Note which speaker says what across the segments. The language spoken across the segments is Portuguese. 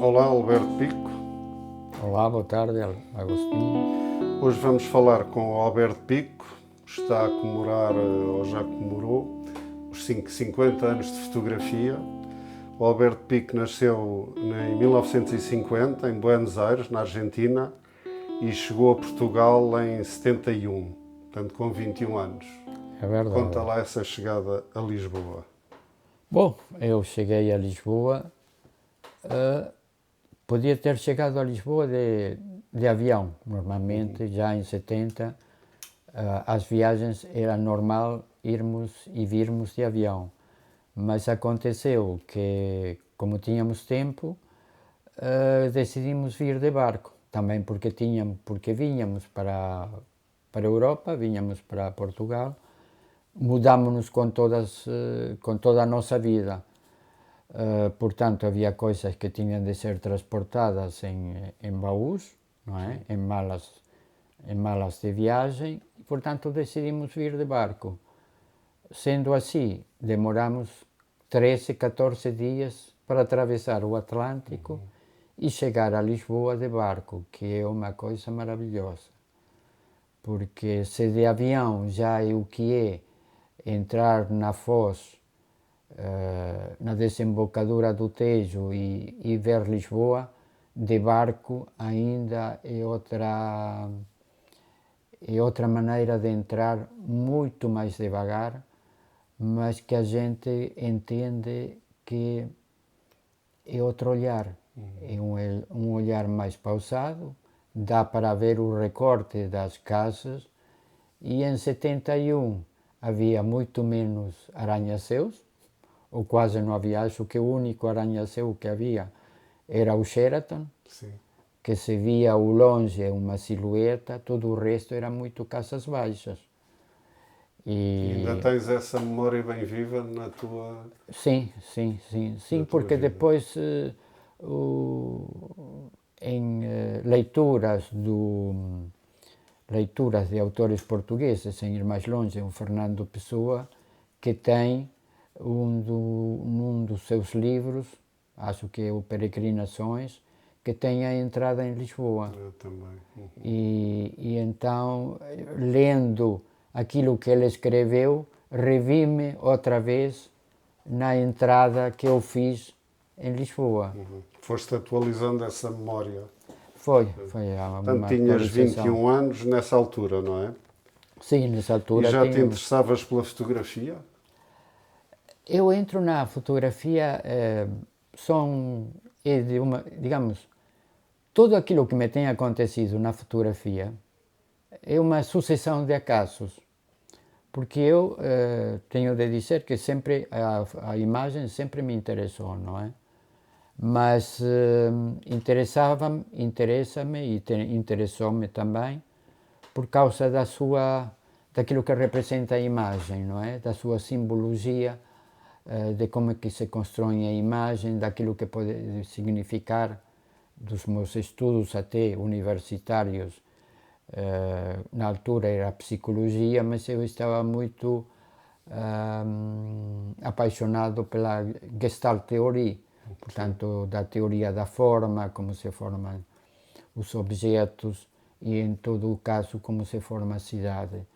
Speaker 1: Olá, Alberto Pico.
Speaker 2: Olá, boa tarde, Agostinho.
Speaker 1: Hoje vamos falar com o Alberto Pico, que está a comemorar, ou já comemorou, os 50 anos de fotografia. O Alberto Pico nasceu em 1950, em Buenos Aires, na Argentina, e chegou a Portugal em 71, portanto com 21 anos.
Speaker 2: É verdade.
Speaker 1: Conta lá essa chegada a Lisboa.
Speaker 2: Bom, eu cheguei a Lisboa, podia ter chegado a Lisboa de avião. Normalmente, já em 70, as viagens era normal irmos e virmos de avião. Mas aconteceu que, como tínhamos tempo, decidimos vir de barco. Também porque vínhamos para a Europa, vínhamos para Portugal, mudámos-nos com toda a nossa vida. Portanto, havia coisas que tinham de ser transportadas em baús, não é? Em malas de viagem, e, portanto, decidimos vir de barco. Sendo assim, demoramos 13, 14 dias para atravessar o Atlântico e chegar a Lisboa de barco, que é uma coisa maravilhosa. Porque se de avião já é o que é entrar na Foz, na desembocadura do Tejo e ver Lisboa, de barco ainda é outra maneira de entrar, muito mais devagar, mas que a gente entende que é outro olhar, é um olhar mais pausado, dá para ver o recorte das casas, e em 71 havia muito menos arranha-céus, ou quase não havia. Acho que o único arranha-céu que havia era o Sheraton.
Speaker 1: Sim.
Speaker 2: Que se via ao longe uma silhueta, todo o resto era muito casas baixas.
Speaker 1: E ainda tens essa memória bem viva na tua...
Speaker 2: Sim, porque
Speaker 1: vida.
Speaker 2: depois em leituras de autores portugueses, sem ir mais longe, o Fernando Pessoa, que tem num dos seus livros, acho que é o Peregrinações, que tem a entrada em Lisboa.
Speaker 1: Eu também.
Speaker 2: E então, lendo aquilo que ele escreveu, revi-me outra vez na entrada que eu fiz em Lisboa.
Speaker 1: Foste atualizando essa memória.
Speaker 2: Foi uma
Speaker 1: Portanto, tinhas
Speaker 2: atualização.
Speaker 1: 21 anos nessa altura, não é?
Speaker 2: Sim, nessa altura.
Speaker 1: E já te interessavas pela fotografia?
Speaker 2: Eu entro na fotografia, digamos, tudo aquilo que me tem acontecido na fotografia é uma sucessão de acasos, porque eu tenho de dizer que sempre a imagem sempre me interessou, não é? Mas interessa-me e interessou-me também por causa daquilo que representa a imagem, não é? Da sua simbologia, de como é que se constrói a imagem, daquilo que pode significar, dos meus estudos até universitários. Na altura era psicologia, mas eu estava muito apaixonado pela Gestalt Theorie, portanto, da teoria da forma, como se formam os objetos e, em todo o caso, como se forma a cidade.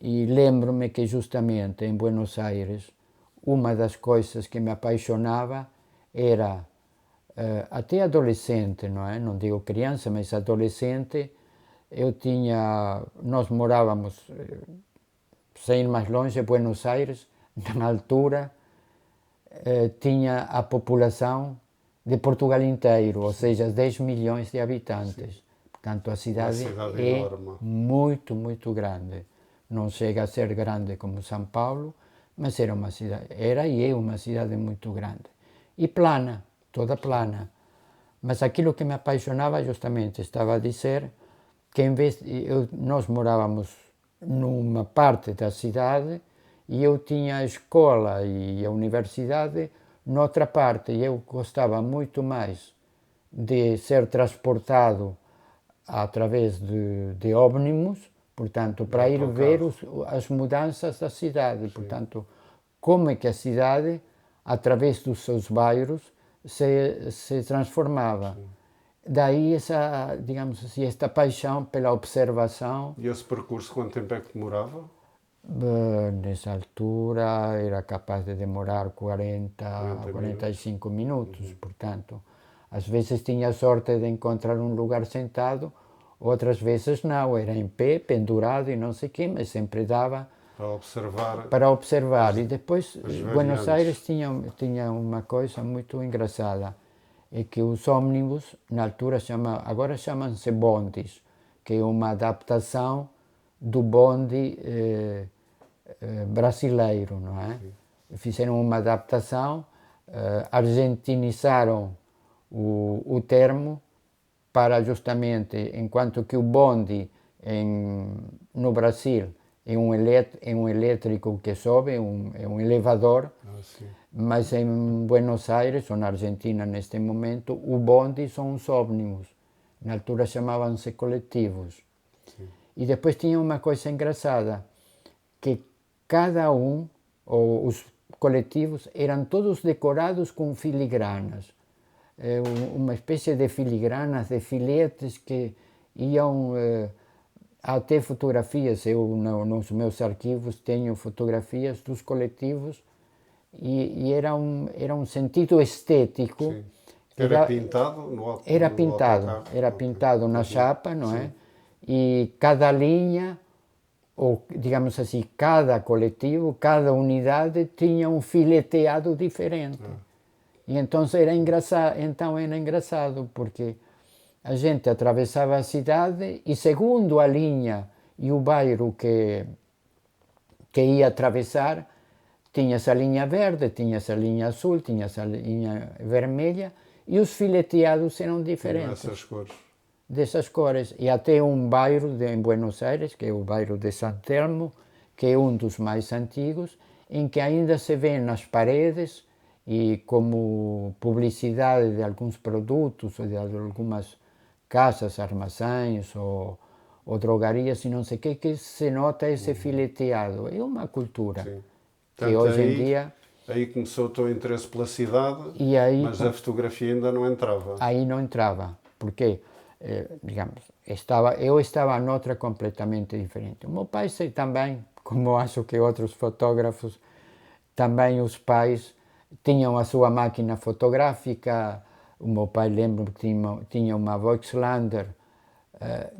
Speaker 2: E lembro-me que justamente em Buenos Aires, uma das coisas que me apaixonava era, até adolescente, não é? Não digo criança, mas adolescente, nós morávamos, sem ir mais longe, Buenos Aires, na altura, tinha a população de Portugal inteiro, ou seja, 10 milhões de habitantes. Sim. Portanto, a cidade é
Speaker 1: enorme.
Speaker 2: muito, muito grande. Não chega a ser grande como São Paulo, mas era e é uma cidade muito grande. E plana, toda plana. Mas aquilo que me apaixonava, justamente, estava a dizer que nós morávamos numa parte da cidade e eu tinha a escola e a universidade noutra parte, e eu gostava muito mais de ser transportado através de ómnibus, portanto, para ir ver as mudanças da cidade. Sim. Portanto, como é que a cidade, através dos seus bairros, se transformava. Daí essa, digamos assim, esta paixão pela observação.
Speaker 1: E esse percurso, quanto tempo é que demorava?
Speaker 2: Nessa altura era capaz de demorar 40 a 45 minutos, portanto, às vezes tinha sorte de encontrar um lugar sentado, outras vezes não, era em pé, pendurado e não sei o quê, mas sempre dava para observar. E depois, Buenos Aires tinha uma coisa muito engraçada, é que os ônibus, na altura, agora chamam-se bondis, que é uma adaptação do bonde brasileiro, não é? Fizeram uma adaptação, argentinizaram o termo para justamente, enquanto que o bonde no Brasil é um elétrico que sobe, é um elevador, mas em Buenos Aires, ou na Argentina neste momento, o bonde são os ônibus. Na altura chamavam-se coletivos. E depois tinha uma coisa engraçada, que cada ou os coletivos, eram todos decorados com filigranas. Uma espécie de filigranas, de filetes que iam até fotografias. Eu, nos meus arquivos, tenho fotografias dos coletivos e era um sentido estético.
Speaker 1: Sim. Era pintado no
Speaker 2: Era pintado na chapa, não é? E cada linha, ou digamos assim, cada coletivo, cada unidade tinha um fileteado diferente. E então era engraçado, porque a gente atravessava a cidade e segundo a linha e o bairro que ia atravessar, tinha essa linha verde, tinha essa linha azul, tinha essa linha vermelha e os fileteados eram diferentes. Dessas cores. E até um bairro em Buenos Aires, que é o bairro de San Telmo, que é um dos mais antigos, em que ainda se vê nas paredes e como publicidade de alguns produtos ou de algumas casas, armazéns ou drogarias e não sei o que se nota esse fileteado. É uma cultura que hoje em dia...
Speaker 1: Aí começou o teu interesse pela cidade, mas a fotografia ainda não entrava.
Speaker 2: Aí não entrava, porque, digamos, eu estava noutra completamente diferente. O meu pai também, como acho que outros fotógrafos, também os pais tinham a sua máquina fotográfica. O meu pai, lembro que tinha uma Voigtlander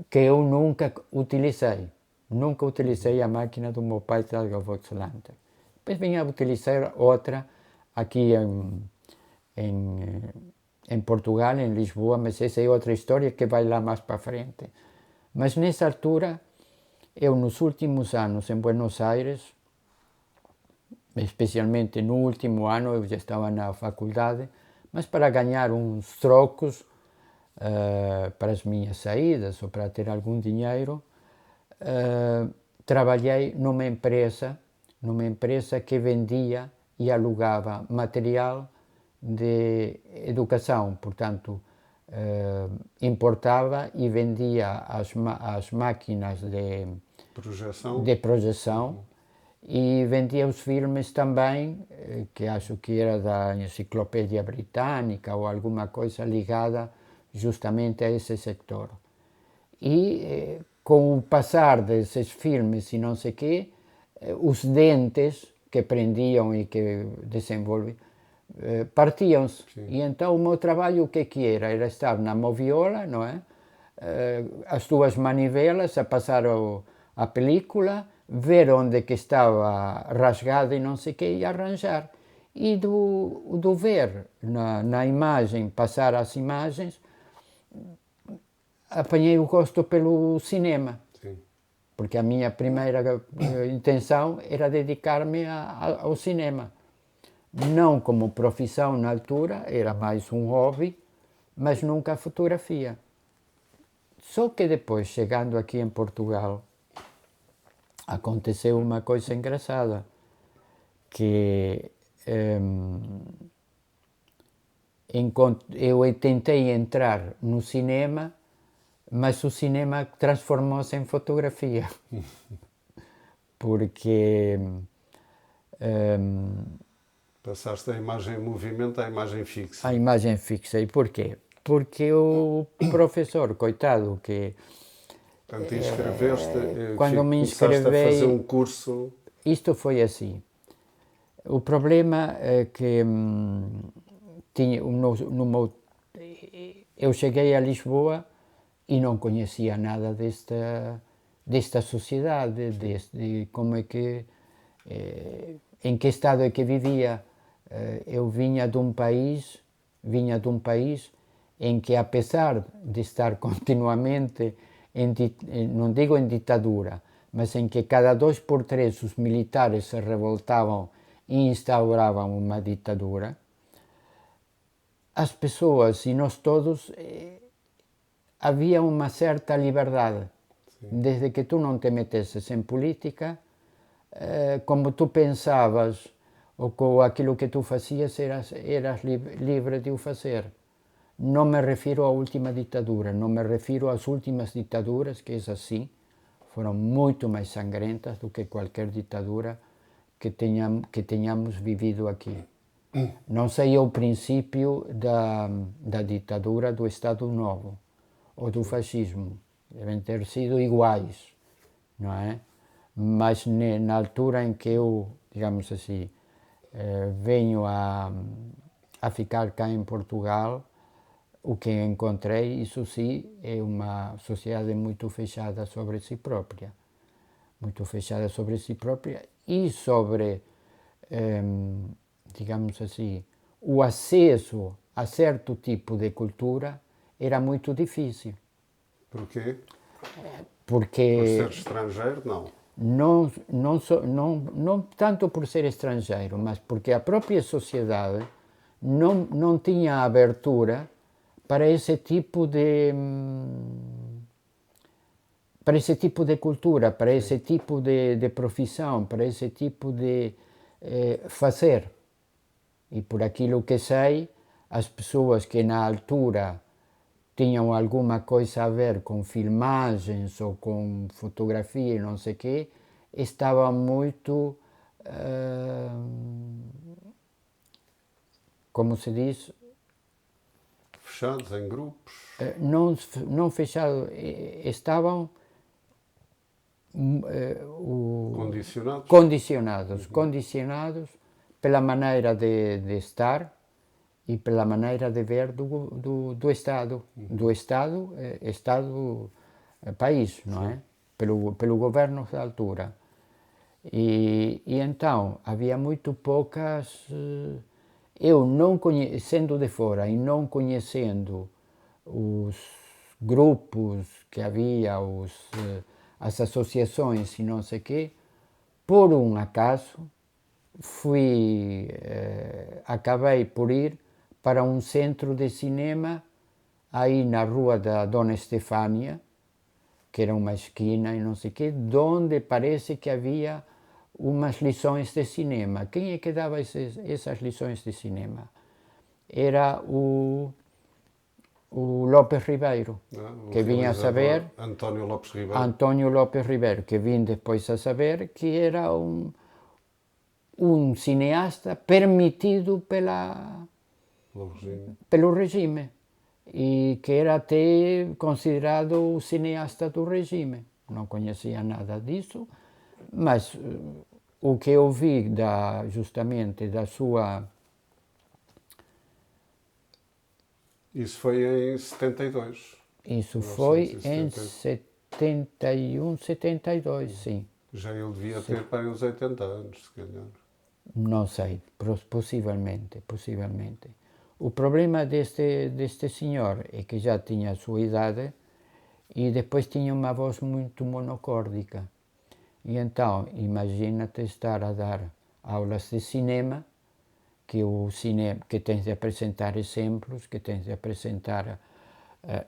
Speaker 2: que eu nunca utilizei. Nunca utilizei a máquina do meu pai, a Voigtlander. Depois vim a utilizar outra aqui em Portugal, em Lisboa, mas essa é outra história que vai lá mais para frente. Mas nessa altura, eu nos últimos anos em Buenos Aires, especialmente no último ano, eu já estava na faculdade, mas para ganhar uns trocos para as minhas saídas ou para ter algum dinheiro, trabalhei numa empresa que vendia e alugava material de educação, portanto, importava e vendia as máquinas de projeção e vendia os filmes também, que acho que era da Enciclopédia Britânica ou alguma coisa ligada justamente a esse sector. E com o passar desses filmes e não sei o quê, os dentes que prendiam e que desenvolviam partiam-se. E então o meu trabalho o que era? Era estar na moviola, não é? As duas manivelas a passar a película, ver onde que estava rasgado e não sei o quê e arranjar. E do ver na imagem, passar as imagens, apanhei o gosto pelo cinema. Porque a minha primeira intenção era dedicar-me ao cinema. Não como profissão na altura, era mais um hobby, mas nunca a fotografia. Só que depois, chegando aqui em Portugal, aconteceu uma coisa engraçada, que eu tentei entrar no cinema, mas o cinema transformou-se em fotografia, porque
Speaker 1: Passaste da imagem em movimento à imagem fixa.
Speaker 2: A imagem fixa. E porquê? Porque o professor, coitado, que
Speaker 1: Portanto, inscreveste,
Speaker 2: quando me
Speaker 1: começaste a fazer
Speaker 2: inscrevi,
Speaker 1: um curso.
Speaker 2: isto foi assim. O problema é que tinha, eu cheguei a Lisboa e não conhecia nada desta sociedade, de como é que, em que estado é que vivia. Eu vinha de um país em que, apesar de estar continuamente, não digo em ditadura, mas em que cada 2 por 3 os militares se revoltavam e instauravam uma ditadura, as pessoas e nós todos havia uma certa liberdade. Sim. Desde que tu não te metesses em política, como tu pensavas ou com aquilo que tu fazias, eras livre de o fazer. Não me refiro à última ditadura, não me refiro às últimas ditaduras, que é assim, foram muito mais sangrentas do que qualquer ditadura que tenhamos vivido aqui. Não sei o princípio da ditadura do Estado Novo ou do fascismo, devem ter sido iguais, não é? Mas na altura em que eu, digamos assim, venho a ficar cá em Portugal, o que encontrei, isso sim, é uma sociedade muito fechada sobre si própria. Muito fechada sobre si própria e sobre, digamos assim, o acesso a certo tipo de cultura era muito difícil.
Speaker 1: Porquê?
Speaker 2: Porque...
Speaker 1: Por ser estrangeiro, não.
Speaker 2: Não tanto por ser estrangeiro, mas porque a própria sociedade não tinha abertura para esse tipo de cultura, para esse tipo de profissão, para esse tipo de fazer. E por aquilo que sei, as pessoas que na altura tinham alguma coisa a ver com filmagens ou com fotografia e não sei o quê, estavam muito, como se diz?
Speaker 1: Fechados em grupos?
Speaker 2: Não fechados, estavam condicionados pela maneira de estar e pela maneira de ver do Estado, país, não é? Pelo governo da altura. E então havia muito poucas, eu não sendo de fora e não conhecendo os grupos que havia, as associações e não sei o quê, por um acaso acabei por ir para um centro de cinema aí na rua da Dona Estefânia, que era uma esquina e não sei o quê, onde parece que havia umas lições de cinema. Quem é que dava essas lições de cinema? Era o Lopes Ribeiro, que vinha a saber...
Speaker 1: António Lopes Ribeiro.
Speaker 2: António Lopes Ribeiro, que vim depois a saber que era um cineasta permitido pelo regime e que era até considerado o cineasta do regime. Não conhecia nada disso, mas o que eu vi justamente da sua...
Speaker 1: Isso foi em 72.
Speaker 2: Isso foi em 71, 72, sim.
Speaker 1: Já ele devia ter para uns 80 anos, se calhar.
Speaker 2: Não sei, possivelmente. O problema deste senhor é que já tinha a sua idade e depois tinha uma voz muito monocórdica. E então, imagina-te estar a dar aulas de cinema, que tens de apresentar exemplos, que tens de apresentar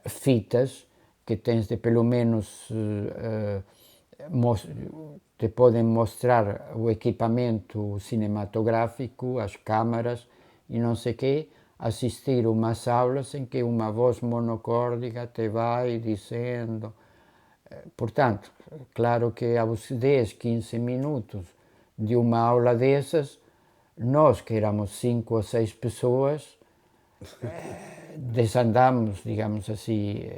Speaker 2: fitas, que tens de pelo menos te podem mostrar o equipamento cinematográfico, as câmaras e não sei o quê, assistir umas aulas em que uma voz monocórdica te vai dizendo. Portanto, claro que aos 10, 15 minutos de uma aula dessas, nós, que éramos 5 ou 6 pessoas, desandamos, digamos assim.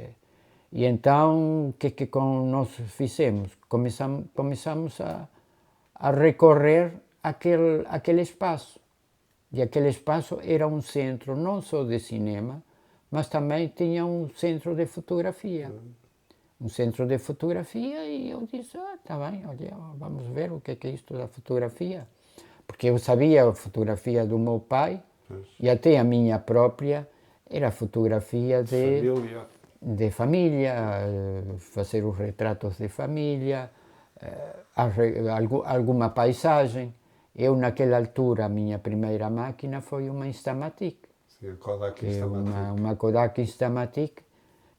Speaker 2: E então, o que nós fizemos? Começamos a recorrer aquele espaço. E aquele espaço era um centro não só de cinema, mas também tinha um centro de fotografia. Um centro de fotografia, e eu disse, tá bem, olha, vamos ver o que é isto da fotografia. Porque eu sabia a fotografia do meu pai, e até a minha própria era fotografia de família, fazer os retratos de família, alguma paisagem. Eu, naquela altura, a minha primeira máquina foi uma Instamatic.
Speaker 1: Sim, a Kodak
Speaker 2: uma Kodak Instamatic,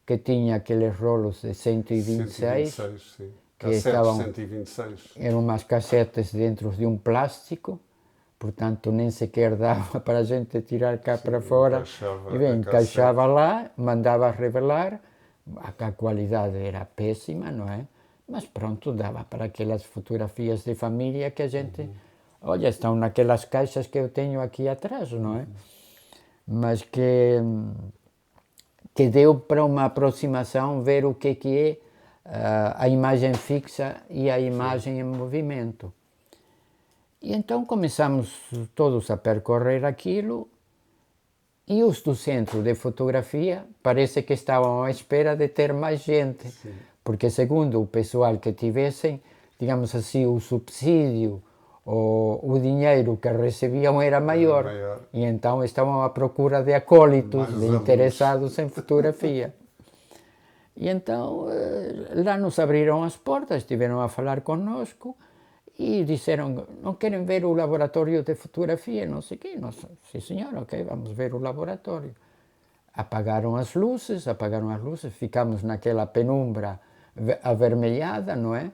Speaker 2: que tinha aqueles rolos de 126,
Speaker 1: sim.
Speaker 2: que estavam,
Speaker 1: 126.
Speaker 2: eram umas cassetes dentro de um plástico, portanto nem sequer dava para a gente tirar cá para fora. E bem, encaixava lá, mandava revelar, a qualidade era péssima, não é? Mas pronto, dava para aquelas fotografias de família que a gente... Olha, estão naquelas caixas que eu tenho aqui atrás, não é? Mas que deu para uma aproximação ver o que é a imagem fixa e a imagem em movimento. E então começamos todos a percorrer aquilo, e os do centro de fotografia parece que estavam à espera de ter mais gente, porque segundo o pessoal que tivessem, digamos assim, o subsídio, o dinheiro que recebiam era maior, e então estavam à procura de acólitos, de interessados em fotografia. E então lá nos abriram as portas, estiveram a falar conosco e disseram, não querem ver o laboratório de fotografia, não sei o quê. Nós, sim senhor, ok, vamos ver o laboratório. Apagaram as luzes, ficamos naquela penumbra avermelhada, não é?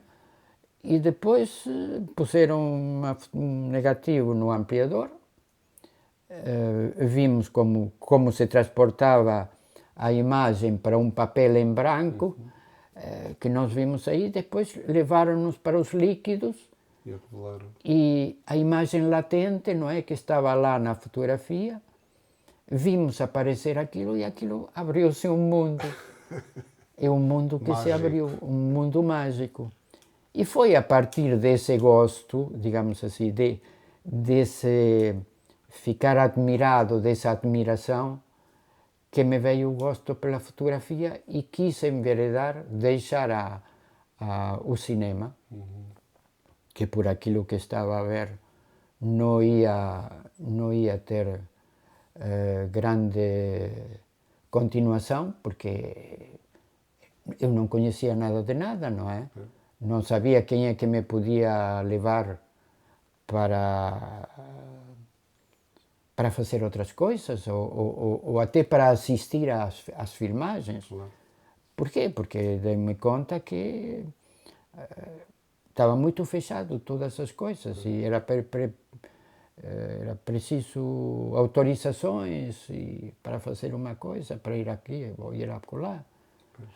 Speaker 2: E depois puseram um negativo no ampliador, vimos como se transportava a imagem para um papel em branco, que nós vimos aí. Depois levaram-nos para os líquidos, e a imagem latente, não é, que estava lá na fotografia, vimos aparecer aquilo, e aquilo abriu-se um mundo. É um mundo que se abriu, um mundo mágico. E foi a partir desse gosto, digamos assim, desse ficar admirado, dessa admiração, que me veio o gosto pela fotografia, e quis enveredar, deixar o cinema, que por aquilo que estava a ver não ia ter grande continuação, porque eu não conhecia nada de nada, não é? Não sabia quem é que me podia levar para fazer outras coisas, ou até para assistir às filmagens. Por quê? Porque dei-me conta que estava muito fechado todas as coisas, e era preciso autorizações para fazer uma coisa, para ir aqui ou ir acolá.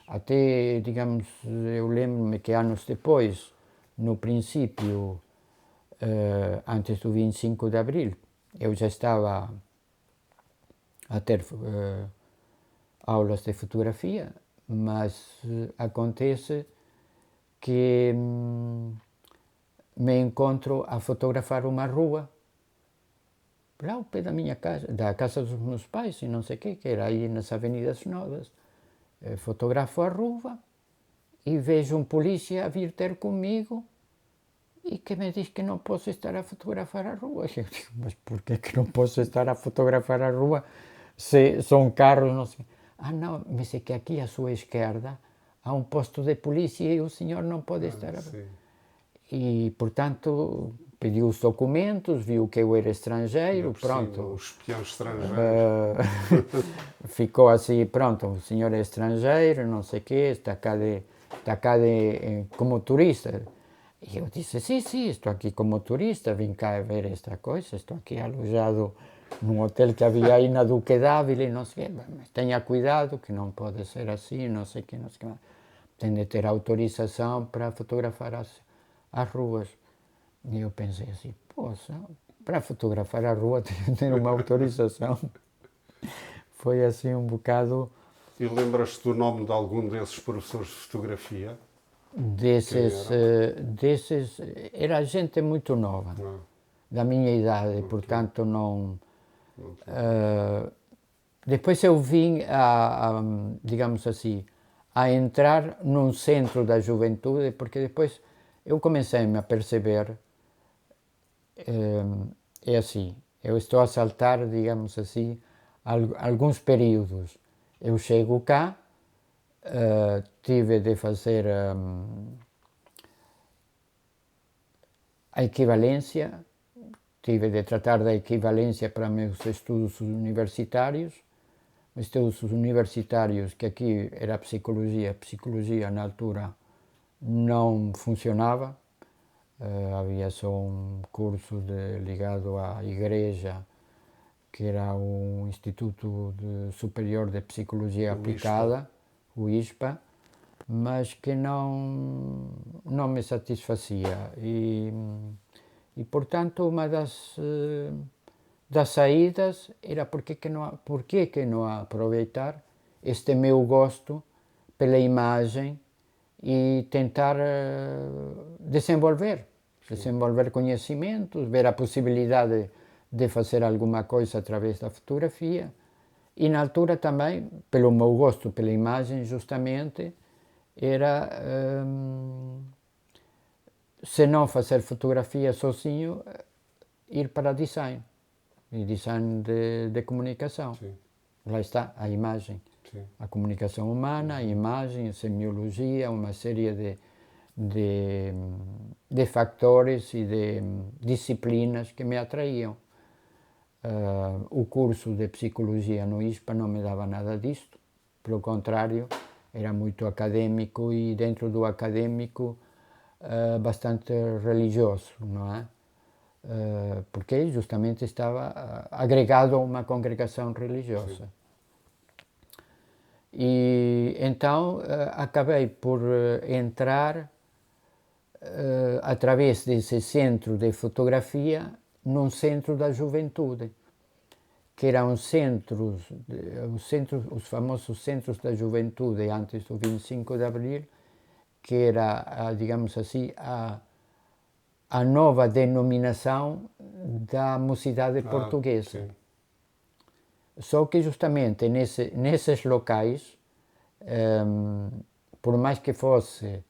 Speaker 2: Até, digamos, eu lembro-me que anos depois, no princípio, antes do 25 de Abril, eu já estava a ter aulas de fotografia, mas acontece que me encontro a fotografar uma rua, lá ao pé da minha casa, da casa dos meus pais, e não sei o quê, que era aí nas Avenidas Novas. Fotografo a rua e vejo um polícia a vir ter comigo, e que me diz que não posso estar a fotografar a rua. Eu digo, mas por que não posso estar a fotografar a rua se são carros, não sei. Não, mas é que aqui à sua esquerda há um posto de polícia e o senhor não pode estar a... E, portanto, pediu os documentos, viu que eu era estrangeiro, pronto.
Speaker 1: O espião estrangeiro.
Speaker 2: Ficou assim, pronto, o senhor é estrangeiro, não sei o quê, está cá como turista. E eu disse, sim, estou aqui como turista, vim cá ver esta coisa, estou aqui alojado num hotel que havia aí na Duque d'Ávila, e não sei o quê, mas tenha cuidado, que não pode ser assim, não sei o quê, tem de ter autorização para fotografar as ruas. E eu pensei assim, poxa, para fotografar a rua tem que ter uma autorização. Foi assim um bocado...
Speaker 1: E lembras-te do nome de algum desses professores de fotografia?
Speaker 2: Desses, era gente muito nova,
Speaker 1: Não.
Speaker 2: da minha idade, portanto não... depois eu vim digamos assim, a entrar num centro da juventude, porque depois eu comecei a perceber, é assim, eu estou a saltar, digamos assim, alguns períodos. Eu chego cá, tive de fazer a equivalência, tive de tratar da equivalência para meus estudos universitários, que aqui era psicologia na altura não funcionava, havia só um curso ligado à igreja, que era o Instituto Superior de Psicologia Aplicada, o ISPA, mas que não me satisfazia e portanto uma das saídas era por que não aproveitar este meu gosto pela imagem e tentar desenvolver conhecimentos, ver a possibilidade de fazer alguma coisa através da fotografia e na altura também, pelo meu gosto pela imagem justamente, era se não fazer fotografia sozinho, ir para design, e design de comunicação. Sim. Lá está a imagem. Sim. A comunicação humana, a imagem, a semiologia, uma série de factores e de disciplinas que me atraíam. O curso de psicologia no ISPA não me dava nada disto, pelo contrário, era muito acadêmico e dentro do acadêmico bastante religioso, não é? Porque justamente estava agregado a uma congregação religiosa. Sim. E então acabei por entrar através desse centro de fotografia num centro da juventude, que eram os famosos centros da juventude antes do 25 de Abril, que era, digamos assim, a nova denominação da mocidade portuguesa. Sim. Só que justamente nesses locais, por mais que fosse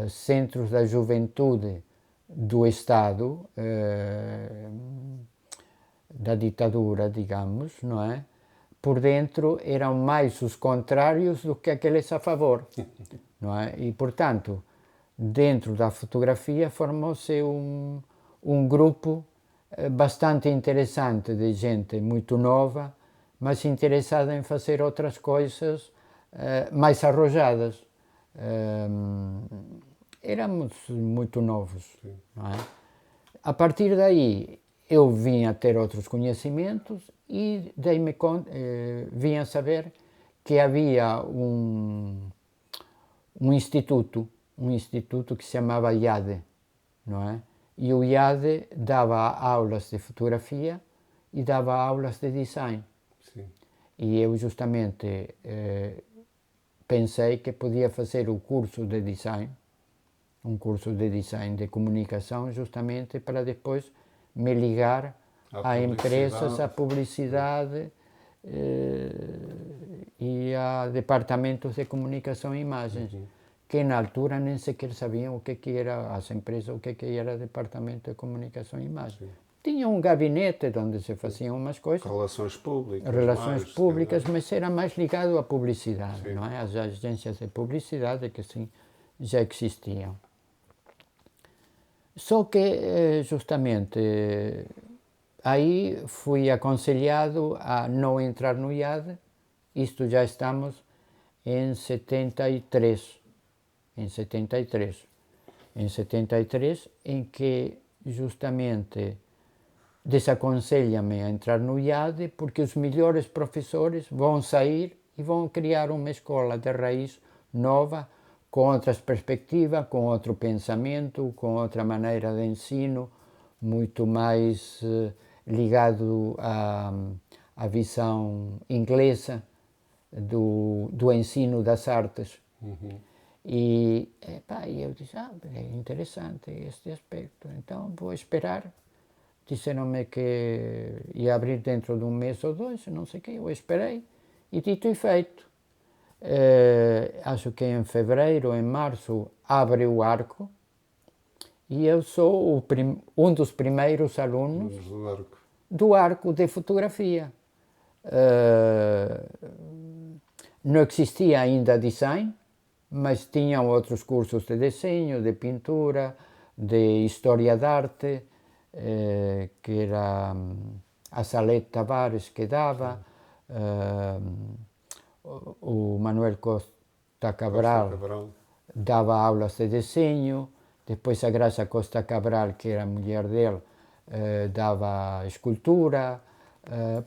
Speaker 2: centros da juventude do Estado, da ditadura, digamos, não é? Por dentro eram mais os contrários do que aqueles a favor, não é? E, portanto, dentro da fotografia formou-se um grupo bastante interessante de gente muito nova, mas interessada em fazer outras coisas mais arrojadas. Éramos muito novos, não é? A partir daí eu vim a ter outros conhecimentos e vim a saber que havia um instituto que se chamava IADE, não é? E o IADE dava aulas de fotografia e dava aulas de design. Sim. E eu justamente pensei que podia fazer o curso de design, um curso de design de comunicação, justamente para depois me ligar a empresas, à publicidade e a departamentos de comunicação e imagens, que na altura nem sequer sabiam o que era as empresas, o que era departamento de comunicação e imagens. Sim. Tinha um gabinete onde se faziam umas coisas.
Speaker 1: Relações públicas,
Speaker 2: mas era mais ligado à publicidade, sim, não é? As agências de publicidade que sim, já existiam. Só que, justamente, aí fui aconselhado a não entrar no IAD, isto já estamos em 73. Em 73, em que justamente desaconselha-me a entrar no IAD porque os melhores professores vão sair e vão criar uma escola de raiz nova, com outras perspectivas, com outro pensamento, com outra maneira de ensino, muito mais ligado à visão inglesa do ensino das artes. E eu disse, é interessante este aspecto, então vou esperar. Disseram-me que ia abrir dentro de um mês ou dois, não sei o quê, eu esperei, e dito e feito. Acho que em fevereiro, em março, abre o arco, e eu sou um dos primeiros alunos do arco de fotografia. Não existia ainda design, mas tinham outros cursos de desenho, de pintura, de história da arte, que era a Salete Tavares que dava, o Manuel Costa Cabral dava aulas de desenho, depois a Graça Costa Cabral, que era a mulher dele, dava escultura,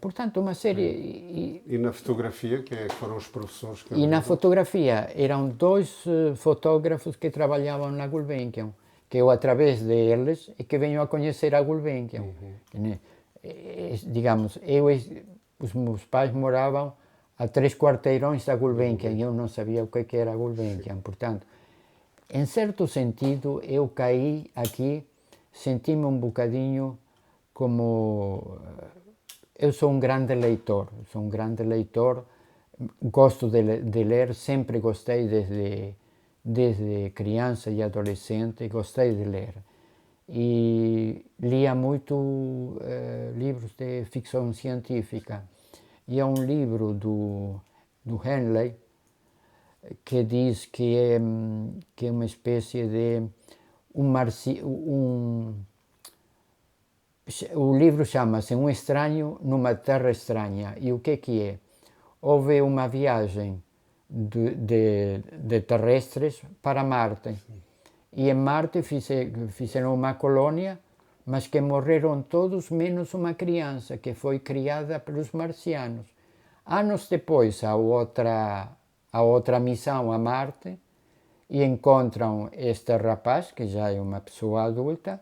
Speaker 2: portanto uma série...
Speaker 1: E na fotografia, quem é que foram os professores?
Speaker 2: E na fotografia eram dois fotógrafos que trabalhavam na Gulbenkian, que eu, através deles, é que venho a conhecer a Gulbenkian. Digamos, os meus pais moravam a 3 quarteirões da Gulbenkian, eu não sabia o que era a Gulbenkian, portanto, em certo sentido, eu caí aqui, senti-me um bocadinho como... Eu sou um grande leitor, gosto de ler, sempre gostei desde criança e adolescente, gostei de ler. E lia muito livros de ficção científica. E há um livro do Henley que diz que é uma espécie de o livro chama-se Um Estranho numa Terra Estranha. E o que é? Houve uma viagem de terrestres para Marte. E em Marte fizeram uma colônia, mas que morreram todos menos uma criança, que foi criada pelos marcianos. Anos depois, há outra missão a Marte, e encontram este rapaz, que já é uma pessoa adulta,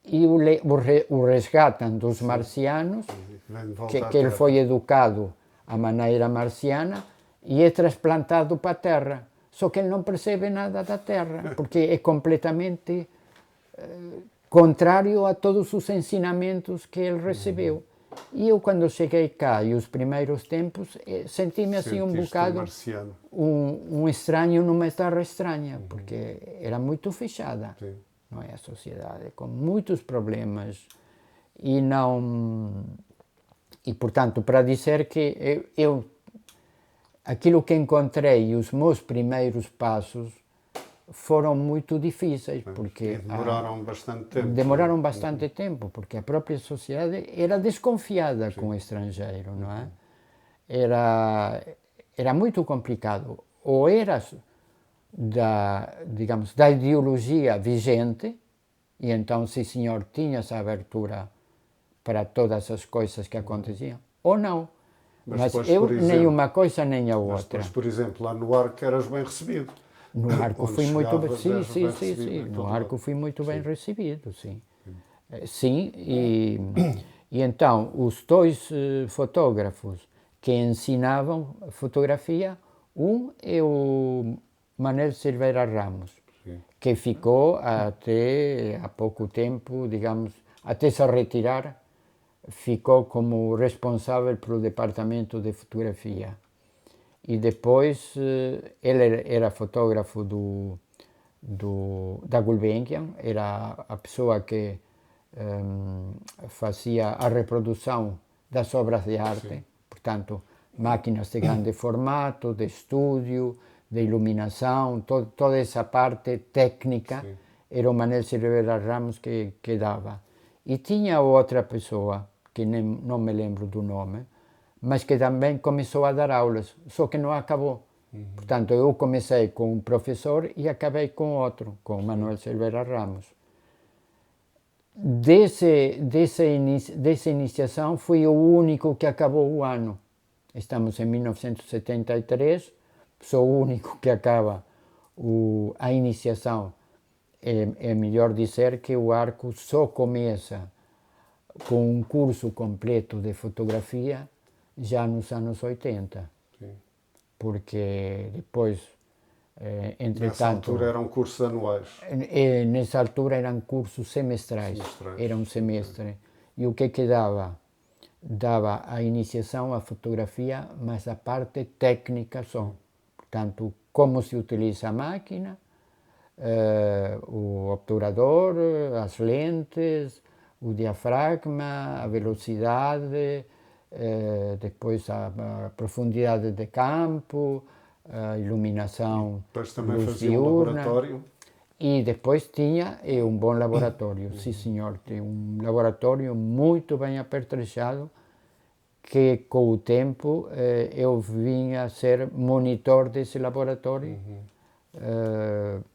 Speaker 2: e o resgatam dos marcianos, que ele foi educado à maneira marciana, e é transplantado para a Terra. Só que ele não percebe nada da Terra, porque é completamente contrário a todos os ensinamentos que ele recebeu. E eu, quando cheguei cá, e os primeiros tempos, senti-me assim um bocado um estranho numa terra estranha, porque era muito fechada. Sim. Não é? A sociedade, com muitos problemas, e portanto, para dizer que aquilo que encontrei e os meus primeiros passos foram muito difíceis, porque
Speaker 1: demoraram bastante tempo.
Speaker 2: Demoraram bastante tempo, porque a própria sociedade era desconfiada com o estrangeiro, não é? Era muito complicado. Ou eras da ideologia vigente, e então, sim senhor, tinhas a abertura para todas as coisas que aconteciam, ou não. Mas eu, nem uma coisa nem a outra. Mas
Speaker 1: depois, por exemplo, lá no Arco eras bem recebido.
Speaker 2: No Arco fui muito bem recebido. Sim. No Arco fui muito bem recebido, sim. Sim, e então os dois fotógrafos que ensinavam fotografia, um é o Manel Silveira Ramos, que ficou até há pouco tempo, digamos, até se retirar, ficou como responsável pelo departamento de fotografia. E depois ele era fotógrafo da Gulbenkian, era a pessoa que fazia a reprodução das obras de arte. Sim. Portanto, máquinas de grande formato, de estúdio, de iluminação, toda essa parte técnica. Sim. Era o Manel Silveira Ramos que dava. E tinha outra pessoa, que não me lembro do nome, mas que também começou a dar aulas, só que não acabou. Portanto, eu comecei com um professor e acabei com outro, com o Manuel Silveira Ramos. Dessa iniciação, fui o único que acabou o ano. Estamos em 1973, sou o único que acaba a iniciação é melhor dizer que o Arco só começa com um curso completo de fotografia já nos anos 80.
Speaker 1: Sim.
Speaker 2: Porque depois, entretanto...
Speaker 1: Nessa altura eram cursos anuais.
Speaker 2: Nessa altura eram cursos semestrais. Era um semestre. E o que dava? Dava a iniciação à fotografia, mas a parte técnica só. Portanto, como se utiliza a máquina, o obturador, as lentes, o diafragma, a velocidade, depois a profundidade de campo, a iluminação,
Speaker 1: depois também
Speaker 2: luz
Speaker 1: fazia
Speaker 2: diurna.
Speaker 1: um laboratório.
Speaker 2: E depois tinha um bom laboratório, sim senhor, tem um laboratório muito bem apertrechado, que com o tempo eu vinha a ser monitor desse laboratório.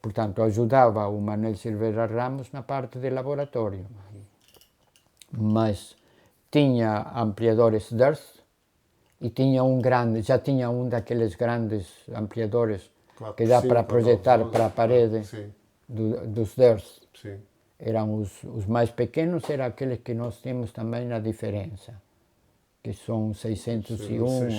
Speaker 2: Portanto, ajudava o Manel Silveira Ramos na parte de laboratório. Mas tinha ampliadores Durst e tinha um grande, já tinha um daqueles grandes ampliadores que dá para projetar para a parede dos Durst.
Speaker 1: Sim.
Speaker 2: Eram os mais pequenos, eram aqueles que nós temos também na diferença, que são 601.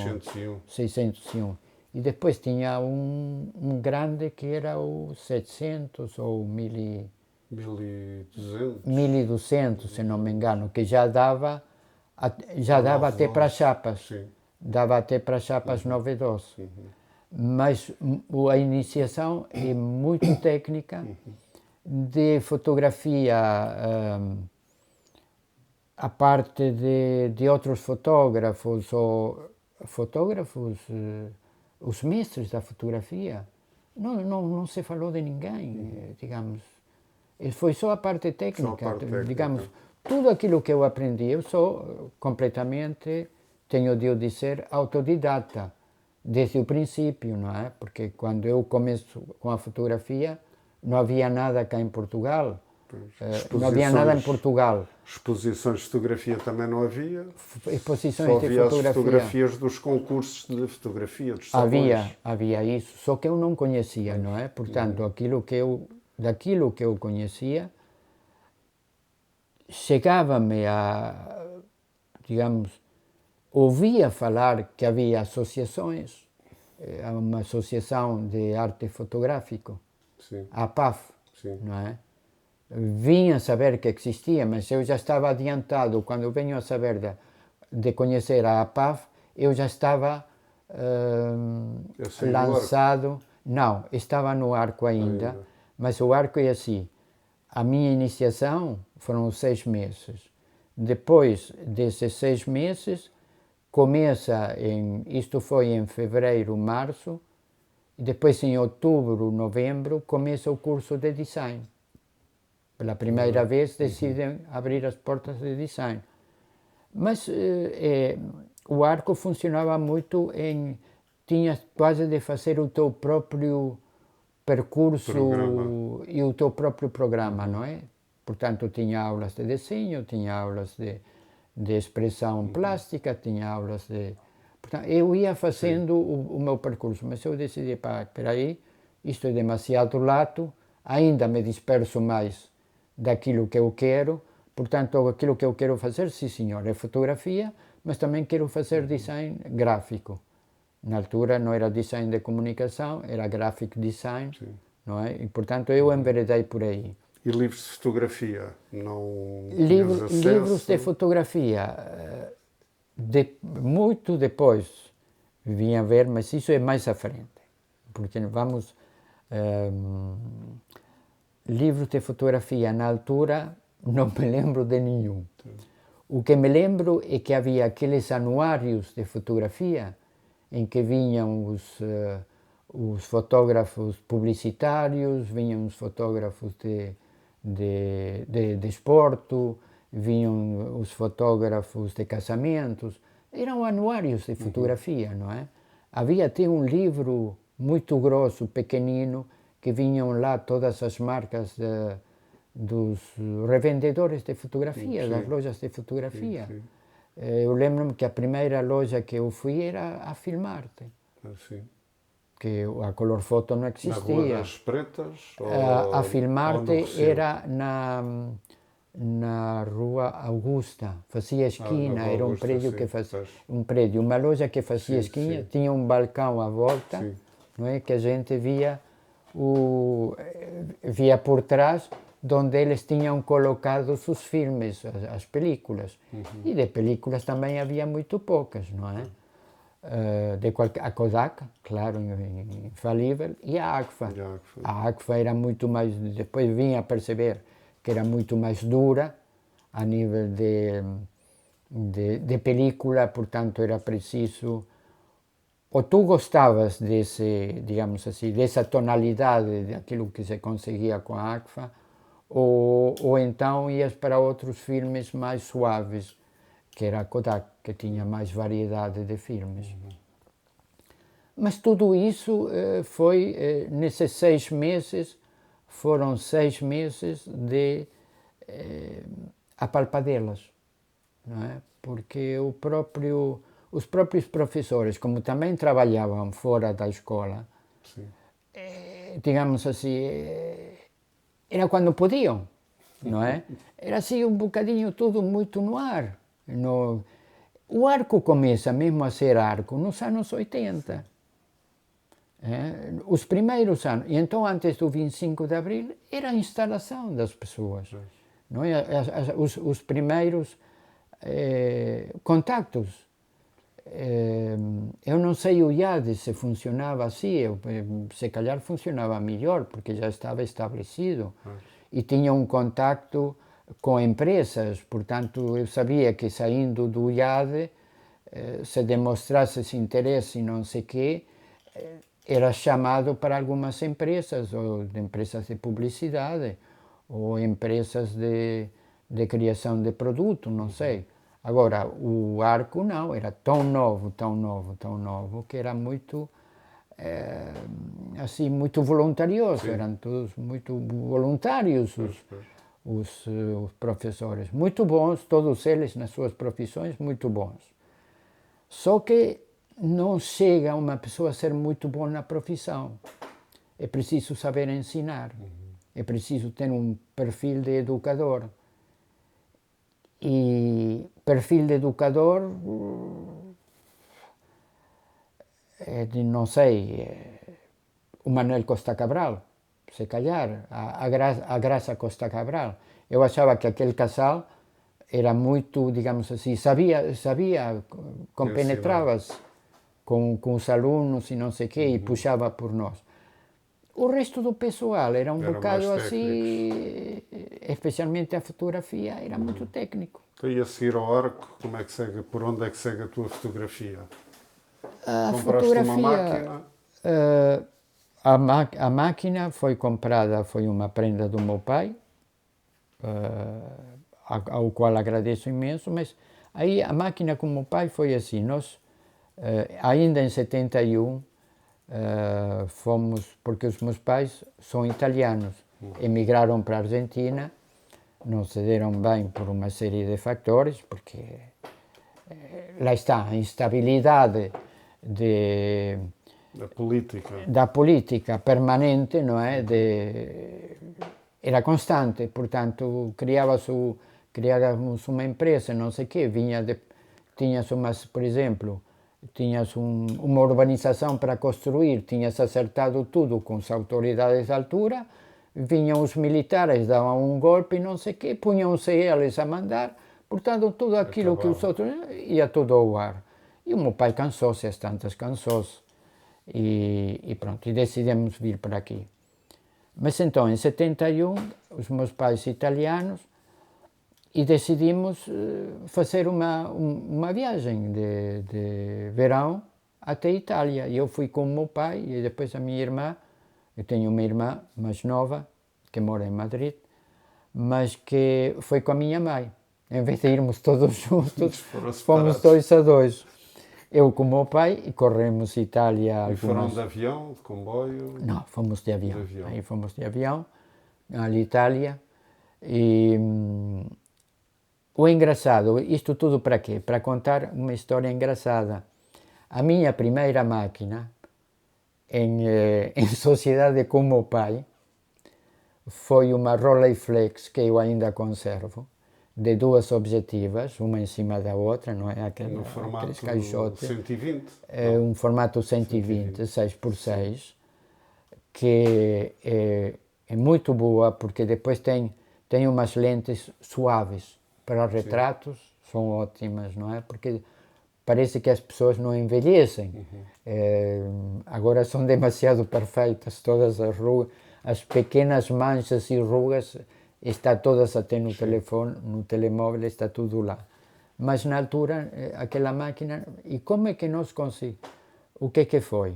Speaker 2: 601. E depois tinha um grande que era o 700 ou 1200, se não me engano, que já dava até para chapas.
Speaker 1: Sim.
Speaker 2: Dava até para chapas 912. Mas a iniciação é muito técnica, de fotografia, a parte de outros fotógrafos, os mestres da fotografia, não se falou de ninguém, digamos. Foi só a parte técnica, digamos. Tudo aquilo que eu aprendi, eu sou completamente, tenho de dizer, autodidata, desde o princípio, não é? Porque quando eu começo com a fotografia, não havia nada cá em Portugal. Não havia nada em Portugal.
Speaker 1: Exposições de fotografia também não havia.
Speaker 2: Exposições
Speaker 1: só
Speaker 2: de
Speaker 1: havia
Speaker 2: fotografia.
Speaker 1: as fotografias dos concursos de fotografia, dos salões.
Speaker 2: Havia isso, só que eu não conhecia, não é? Portanto, daquilo que eu conhecia, chegava-me digamos, ouvia falar que havia associações, uma associação de arte fotográfico,
Speaker 1: Sim.
Speaker 2: a APAF,
Speaker 1: Sim.
Speaker 2: não é? Vinha saber que existia, mas eu já estava adiantado. Quando eu venho a saber de conhecer a APAF, eu já estava lançado. Não, estava no Arco ainda, mas o Arco é assim. A minha iniciação foram 6 meses. Depois desses 6 meses, isto foi em fevereiro, março, e depois em outubro, novembro, começa o curso de design. Pela primeira vez decidem abrir as portas de design. Mas o Arco funcionava muito tinhas quase de fazer o teu próprio percurso e o teu próprio programa, não é? Portanto, tinha aulas de desenho, tinha aulas de expressão plástica, tinha aulas de... Portanto, eu ia fazendo o meu percurso, mas eu decidi, espera aí, isto é demasiado lato, ainda me disperso mais daquilo que eu quero, portanto, aquilo que eu quero fazer, sim senhor, é fotografia, mas também quero fazer design gráfico. Na altura não era design de comunicação, era graphic design, não é? E, portanto, eu enveredei por aí.
Speaker 1: E livros de fotografia? Não
Speaker 2: livros de fotografia, muito depois vim a ver, mas isso é mais à frente, porque vamos... livros de fotografia, na altura, não me lembro de nenhum. O que me lembro é que havia aqueles anuários de fotografia em que vinham os fotógrafos publicitários, vinham os fotógrafos de desporto, vinham os fotógrafos de casamentos. Eram anuários de fotografia, não é? Havia até um livro muito grosso, pequenino, que vinham lá todas as marcas dos revendedores de fotografia, das lojas de fotografia. Eu lembro-me que a primeira loja que eu fui era a Filmarte. porque a color foto não
Speaker 1: Na
Speaker 2: existia.
Speaker 1: Rua das Pretas?
Speaker 2: A Filmarte
Speaker 1: ou no Rossio?
Speaker 2: era na Rua Augusta, fazia esquina,
Speaker 1: na Rua
Speaker 2: era um
Speaker 1: Augusta,
Speaker 2: prédio
Speaker 1: sim,
Speaker 2: que fazia,
Speaker 1: pois.
Speaker 2: um prédio, uma loja que fazia
Speaker 1: Sim,
Speaker 2: esquina,
Speaker 1: sim.
Speaker 2: tinha um balcão à volta,
Speaker 1: Sim.
Speaker 2: não é, que a gente via por trás, onde eles tinham colocado os filmes, as películas. E de películas também havia muito poucas, não é? A Kodak, claro, infalível, e a Agfa.
Speaker 1: Já que foi.
Speaker 2: A Agfa era muito mais, depois vim a perceber que era muito mais dura a nível de película, portanto era preciso, ou tu gostavas desse, digamos assim, dessa tonalidade daquilo que se conseguia com a Agfa, ou então ias para outros filmes mais suaves, que era a Kodak, que tinha mais variedade de filmes. Mas tudo isso foi, nesses 6 meses, foram 6 meses de apalpadelas, não é? Porque os próprios professores, como também trabalhavam fora da escola,
Speaker 1: Sim.
Speaker 2: digamos assim, era quando podiam, não é? Era assim um bocadinho tudo muito no ar. O arco começa mesmo a ser arco nos anos 80. Os primeiros anos, e então antes do 25 de Abril, era a instalação das pessoas. Não é? Os primeiros contactos. Eu não sei o IAD se funcionava assim, se calhar funcionava melhor, porque já estava estabelecido. E tinha um contacto com empresas, portanto eu sabia que saindo do IAD, se demonstrasse esse interesse e não sei o quê, era chamado para algumas empresas, ou de empresas de publicidade, ou empresas de criação de produto, não sei. Agora, o arco não, era tão novo, tão novo, tão novo, que era muito, assim, muito voluntarioso,
Speaker 1: Sim.
Speaker 2: eram todos muito voluntários os professores, muito bons, todos eles nas suas profissões, muito bons. Só que não chega uma pessoa a ser muito bom na profissão. É preciso saber ensinar. É preciso ter um perfil de educador. E perfil de educador, não sei, o Manuel Costa Cabral, se calhar, a Graça Costa Cabral. Eu achava que aquele casal era muito, digamos assim, sabia compenetrava-se com os alunos e não sei o quê, e puxava por nós. O resto do pessoal era um
Speaker 1: Eram
Speaker 2: bocado
Speaker 1: mais
Speaker 2: assim, especialmente a fotografia, era muito técnico.
Speaker 1: E a seguir ao arco, como é que segue, por onde é que segue a tua fotografia?
Speaker 2: A
Speaker 1: Compraste
Speaker 2: fotografia,
Speaker 1: uma máquina?
Speaker 2: a máquina foi comprada, foi uma prenda do meu pai, ao qual agradeço imenso, mas aí a máquina com o meu pai foi assim, nós ainda em 71 fomos, porque os meus pais são italianos, emigraram para a Argentina, não se deram bem por uma série de fatores, porque lá está a instabilidade da política permanente, não é? Era constante, portanto criávamos uma empresa, não sei o quê, tinhas por exemplo, tinhas uma urbanização para construir, tinhas acertado tudo com as autoridades da altura, vinham os militares, davam um golpe e não sei o quê, punham-se eles a mandar, portanto tudo aquilo que os outros ia tudo ao ar. E o meu pai cansou-se, às tantas cansou-se, e pronto, e decidimos vir para aqui. Mas então, em 71, os meus pais italianos, e decidimos fazer uma viagem de verão até a Itália. E eu fui com o meu pai e depois a minha irmã. Eu tenho uma irmã mais nova, que mora em Madrid, mas que foi com a minha mãe. Em vez de irmos todos juntos, fomos 2 a 2. Eu com o meu pai e corremos Itália.
Speaker 1: E foram de avião, de comboio?
Speaker 2: Não, fomos de avião. Aí fomos de avião, à Itália. E o engraçado, isto tudo para quê? Para contar uma história engraçada. A minha primeira máquina em sociedade com o meu pai, foi uma Rolleiflex que eu ainda conservo, de duas objetivas, uma em cima da outra, não é?
Speaker 1: No formato
Speaker 2: Aqueles caixotes.
Speaker 1: 120?
Speaker 2: É um formato 120, 6x6, que é muito boa, porque depois tem umas lentes suaves para retratos, são ótimas, não é? Porque parece que as pessoas não envelhecem. Agora são demasiado perfeitas, todas as rugas, as pequenas manchas e rugas, está todas até no telefone, no telemóvel, está tudo lá. Mas na altura, aquela máquina, e como é que nós conseguimos? O que foi?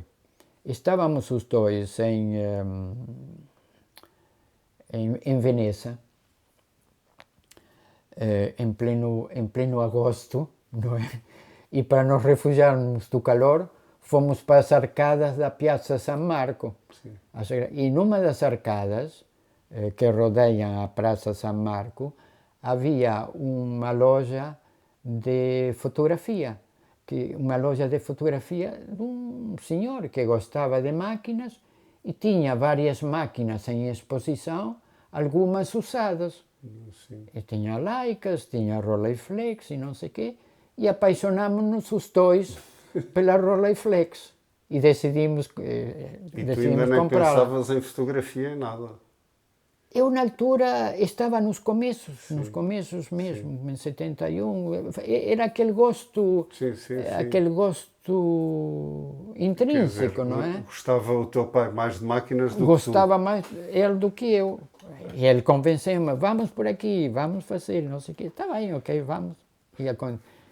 Speaker 2: Estávamos os dois em Veneza, em pleno agosto, não é? E para nos refugiarmos do calor, fomos para as arcadas da Piazza San Marco.
Speaker 1: Sim.
Speaker 2: E numa das arcadas que rodeiam a Praça San Marco, havia uma loja de fotografia, uma loja de fotografia de um senhor que gostava de máquinas e tinha várias máquinas em exposição, algumas usadas.
Speaker 1: Sim.
Speaker 2: E tinha Leicas, tinha Rolleiflex e não sei o quê, e apaixonámos-nos os dois pela Rolleiflex e decidimos
Speaker 1: E tu ainda nem
Speaker 2: comprá-la.
Speaker 1: pensavas em fotografia em nada?
Speaker 2: Eu, na altura, estava nos começos mesmo, em 71. Era aquele gosto, aquele gosto intrínseco,
Speaker 1: Quer dizer,
Speaker 2: não é?
Speaker 1: Gostava o teu pai mais de máquinas do que tu?
Speaker 2: Gostava mais ele do que eu. E ele convenceu-me, vamos por aqui, vamos fazer, não sei o quê. Está bem, ok, vamos.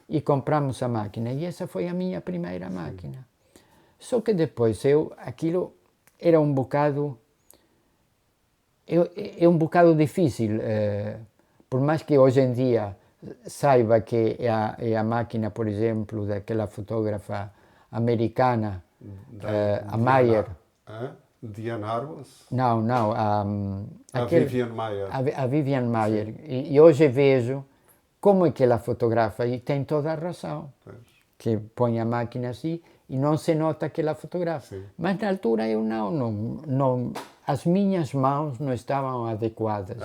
Speaker 2: E compramos a máquina. E essa foi a minha primeira máquina. Só que depois, aquilo era um bocado... É um bocado difícil, por mais que hoje em dia saiba que é a máquina, por exemplo, daquela fotógrafa americana, a Mayer.
Speaker 1: Diane Arbus?
Speaker 2: Não,
Speaker 1: A Vivian Mayer.
Speaker 2: A Vivian Mayer. E hoje vejo como é que ela fotografa e tem toda a razão.
Speaker 1: Pois.
Speaker 2: Que põe a máquina assim e não se nota que ela fotografa.
Speaker 1: Sim.
Speaker 2: Mas na altura eu não, as minhas mãos não estavam adequadas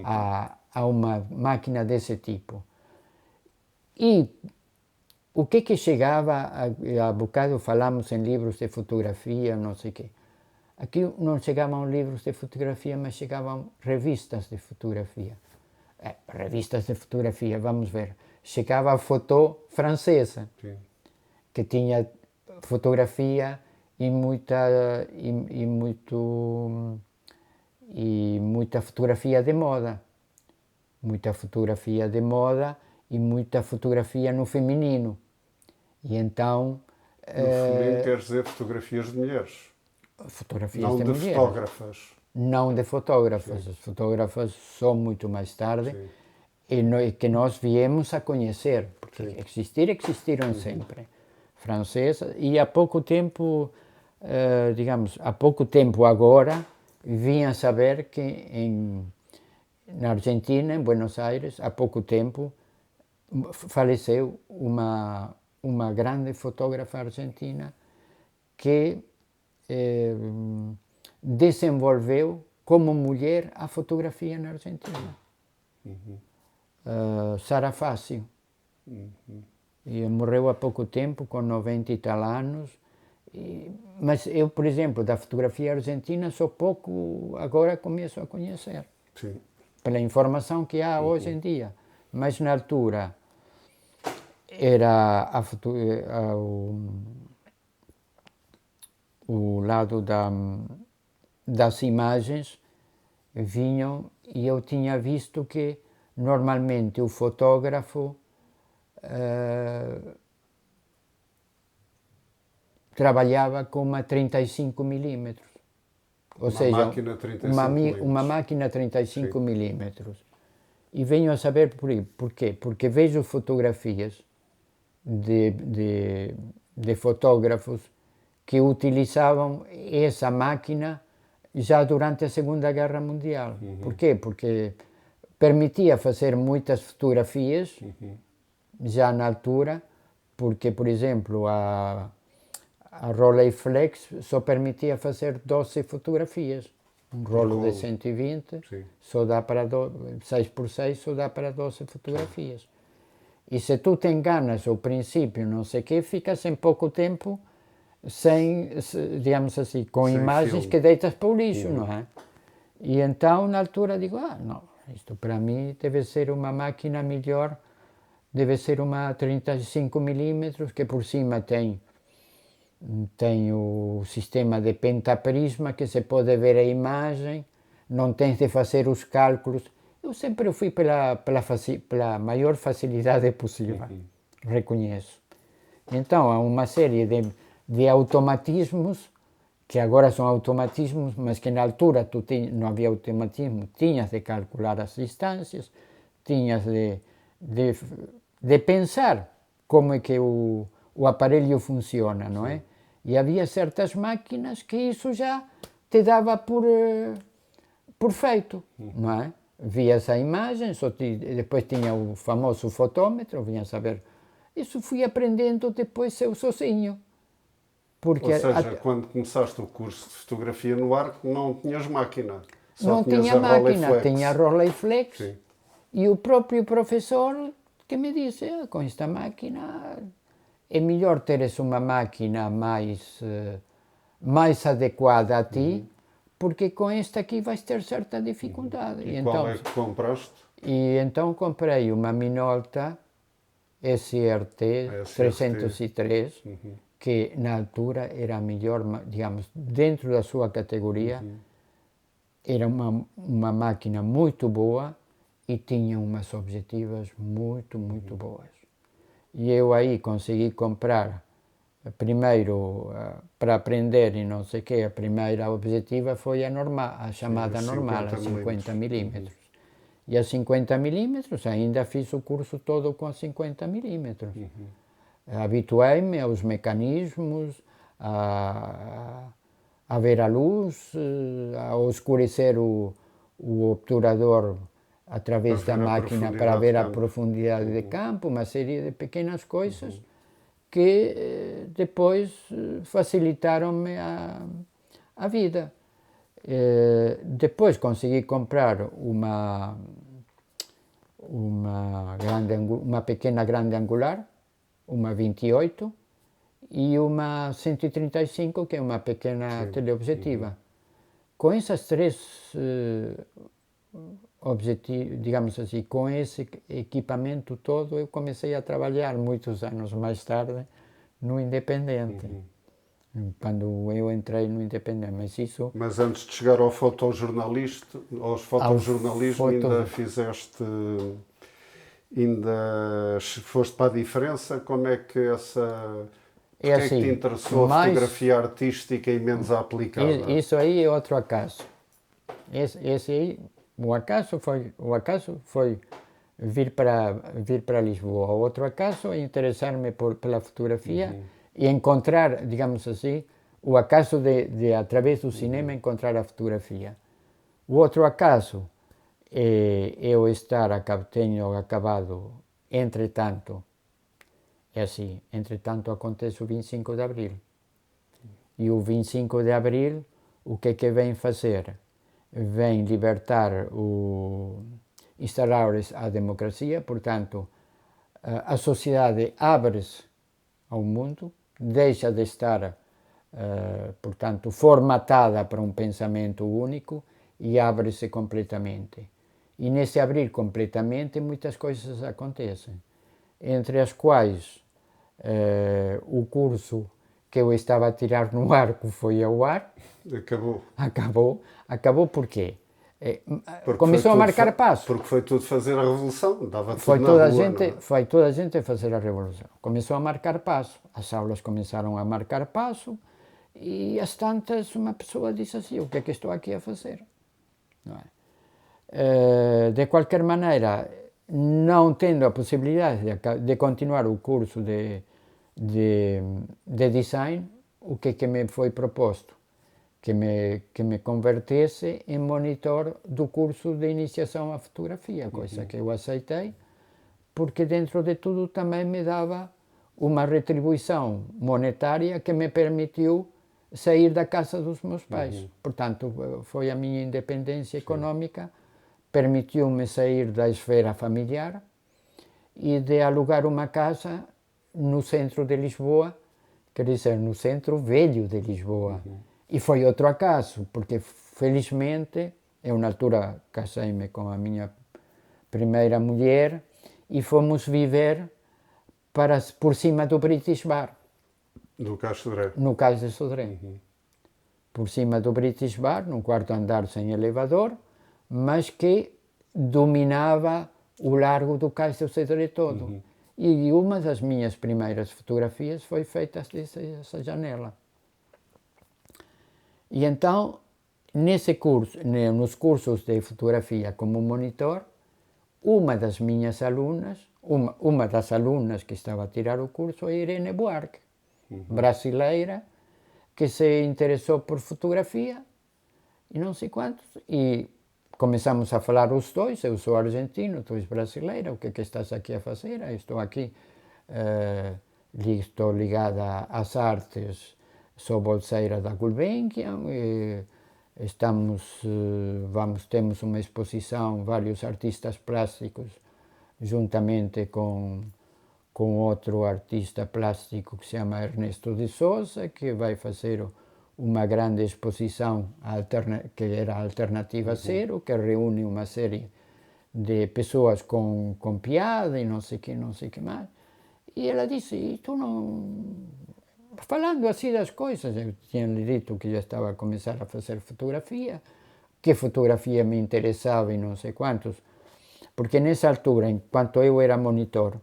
Speaker 2: a uma máquina desse tipo. E o que chegava, há bocado falamos em livros de fotografia, não sei o quê. Aqui não chegavam livros de fotografia, mas chegavam revistas de fotografia. Revistas de fotografia, vamos ver. Chegava a Foto francesa,
Speaker 1: Sim.
Speaker 2: que tinha fotografia e muita fotografia de moda. Muita fotografia de moda e muita fotografia no feminino. E então...
Speaker 1: No feminino queres dizer fotografias de mulheres?
Speaker 2: Fotografias
Speaker 1: não
Speaker 2: de mulheres.
Speaker 1: Fotógrafas.
Speaker 2: Não de fotógrafas. Sim. As fotógrafas só muito mais tarde.
Speaker 1: Sim.
Speaker 2: E que nós viemos a conhecer, porque existiram sempre, francesas, e há pouco tempo, há pouco tempo agora, vim a saber que na Argentina, em Buenos Aires, há pouco tempo, faleceu uma grande fotógrafa argentina que desenvolveu como mulher a fotografia na Argentina. Sara Fácio. E morreu há pouco tempo, com 90 e tal anos. Mas eu, por exemplo, da fotografia argentina, só pouco agora começo a conhecer.
Speaker 1: Sim.
Speaker 2: Pela informação que há hoje em dia. Mas na altura era o lado das imagens vinham, e eu tinha visto que normalmente o fotógrafo trabalhava com uma 35 milímetros, ou seja, uma máquina 35 milímetros. E venho a saber por quê? Porque vejo fotografias de fotógrafos que utilizavam essa máquina já durante a Segunda Guerra Mundial. Por quê? Porque permitia fazer muitas fotografias, já na altura, porque, por exemplo, a Rolleiflex só permitia fazer 12 fotografias. Um rolo de 120,
Speaker 1: Sim.
Speaker 2: só dá para 6x6, só dá para 12 fotografias. E se tu te enganas ao princípio, não sei o quê, ficas em pouco tempo sem, digamos assim, com
Speaker 1: sem
Speaker 2: imagens
Speaker 1: filme.
Speaker 2: que deitas para o lixo, não é? E então, na altura, digo, não, isto para mim deve ser uma máquina melhor, deve ser uma 35mm, que por cima tem o sistema de pentaprisma, que se pode ver a imagem, não tens de fazer os cálculos. Eu sempre fui pela maior facilidade possível, reconheço. Então, há uma série de automatismos, que agora são automatismos, mas que na altura não havia automatismo, tinhas de calcular as distâncias, tinhas de pensar como é que o aparelho funciona, não é? E havia certas máquinas que isso já te dava por feito, não é? Vias a imagem, depois tinha o famoso fotómetro, vinha saber. Isso fui aprendendo depois eu sozinho. Porque
Speaker 1: Ou seja, quando começaste o curso de fotografia no Arco, não tinhas máquina. Só
Speaker 2: não
Speaker 1: tinhas
Speaker 2: tinha
Speaker 1: a
Speaker 2: máquina,
Speaker 1: Rolleiflex.
Speaker 2: tinha a Rolleiflex.
Speaker 1: Sim.
Speaker 2: E o próprio professor que me disse, com esta máquina é melhor teres uma máquina mais adequada a ti, porque com esta aqui vais ter certa dificuldade.
Speaker 1: E qual é que compraste?
Speaker 2: E então comprei uma Minolta SRT 303, que na altura era a melhor, digamos, dentro da sua categoria, era uma máquina muito boa e tinha umas objetivas muito, muito boas. E eu aí consegui comprar, primeiro, para aprender e não sei o quê, a primeira objetiva foi a chamada normal, a 50mm. E a 50mm, ainda fiz o curso todo com 50mm. Habituei-me aos mecanismos, a ver a luz, a escurecer o obturador através da máquina para ver a profundidade de campo, uma série de pequenas coisas que depois facilitaram-me a vida. Depois consegui comprar uma pequena grande angular, uma 28, e uma 135, que é uma pequena teleobjetiva. Com essas três objetivos, digamos assim, com esse equipamento todo, eu comecei a trabalhar muitos anos mais tarde no Independente. Quando eu entrei no Independente, mas isso...
Speaker 1: Mas antes de chegar ao fotojornalismo, ainda fizeste... Ainda foste para a diferença, como é que essa... Porque é que te interessou a fotografia artística e menos a aplicada?
Speaker 2: Isso aí é outro acaso. Esse aí, o acaso foi vir para Lisboa. O outro acaso é interessar-me pela fotografia e encontrar, digamos assim, o acaso de através do cinema, encontrar a fotografia. O outro acaso é eu tenho acabado, entretanto, é assim, entretanto acontece o 25 de Abril. E o 25 de Abril, o que é que vem fazer? Vem libertar instalar a democracia, portanto, a sociedade abre-se ao mundo, deixa de estar, portanto, formatada para um pensamento único e abre-se completamente. E nesse abrir completamente muitas coisas acontecem, entre as quais o curso que eu estava a tirar no Arco foi ao ar. Acabou porquê? Começou a marcar passo.
Speaker 1: Porque foi tudo fazer a revolução, dava
Speaker 2: foi
Speaker 1: tudo
Speaker 2: toda
Speaker 1: na rua,
Speaker 2: foi toda a gente a fazer a revolução. Começou a marcar passo, as aulas começaram a marcar passo e às tantas uma pessoa disse assim, o que é que estou aqui a fazer? Não é? De qualquer maneira, não tendo a possibilidade de continuar o curso de design, o que é que me foi proposto? Que me convertesse em monitor do curso de iniciação à fotografia, coisa que eu aceitei, porque dentro de tudo também me dava uma retribuição monetária que me permitiu sair da casa dos meus pais. Portanto, foi a minha independência econômica, permitiu-me sair da esfera familiar e de alugar uma casa no centro de Lisboa, quer dizer, no centro velho de Lisboa. E foi outro acaso, porque felizmente, eu na altura casei-me com a minha primeira mulher e fomos viver por cima do British Bar.
Speaker 1: No Cais de Sodré.
Speaker 2: No Cais de Sodré. Por cima do British Bar, num quarto andar sem elevador, mas que dominava o largo do Cais de Sodré todo. E uma das minhas primeiras fotografias foi feita dessa janela. E então, nos cursos de fotografia como monitor, uma das minhas alunas, uma das alunas que estava a tirar o curso é Irene Buarque, brasileira, que se interessou por fotografia e não sei quantos, e começamos a falar os dois. Eu sou argentino, tu és brasileira, o que é que estás aqui a fazer? Eu estou aqui, estou ligada às artes, sou bolseira da Gulbenkian, temos uma exposição, vários artistas plásticos, juntamente com outro artista plástico que se chama Ernesto de Souza, que vai fazer uma grande exposição que era a Alternativa Zero, que reúne uma série de pessoas com piada e não sei o que mais. E ela disse, e tu não... Falando assim das coisas, eu tinha lhe dito que já estava a começar a fazer fotografia, que fotografia me interessava e não sei quantos, porque nessa altura, enquanto eu era monitor,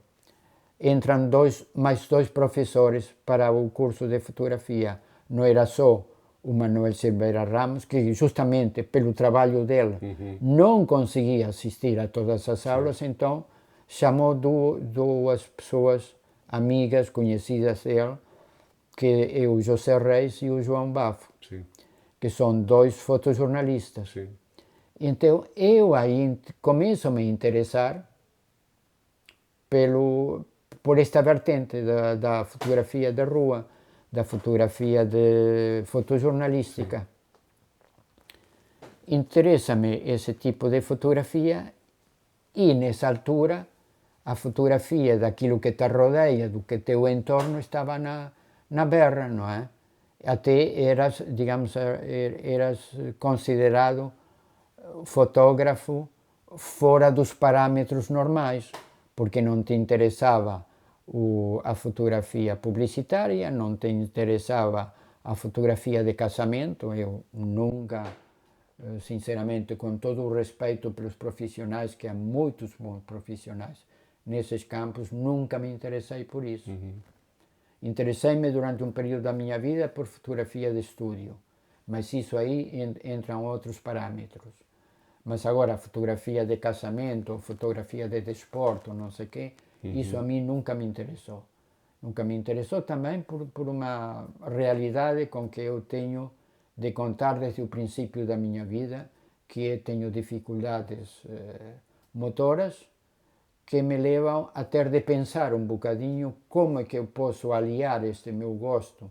Speaker 2: entram mais dois professores para o curso de fotografia. Não era só o Manuel Silveira Ramos, que justamente pelo trabalho dele não conseguia assistir a todas as aulas, então chamou duas pessoas amigas, conhecidas dele, que é o José Reis e o João Bafo, que são dois fotojornalistas. Então eu aí começo a me interessar por esta vertente da fotografia de rua, da fotografia de fotojornalística. Interessa-me esse tipo de fotografia e, nessa altura, a fotografia daquilo que te rodeia, do que teu entorno, estava na berra, não é? Até eras considerado fotógrafo fora dos parâmetros normais, porque não te interessava a fotografia publicitária, não te interessava a fotografia de casamento. Eu nunca, sinceramente, com todo o respeito pelos profissionais, que há muitos bons profissionais nesses campos, nunca me interessei por isso. Interessei-me durante um período da minha vida por fotografia de estúdio, mas isso aí entram outros parâmetros. Mas agora a fotografia de casamento, fotografia de desporto, não sei o quê, isso a mim nunca me interessou. Nunca me interessou também por uma realidade com que eu tenho de contar desde o princípio da minha vida, que tenho dificuldades motoras, que me levam a ter de pensar um bocadinho como é que eu posso aliar este meu gosto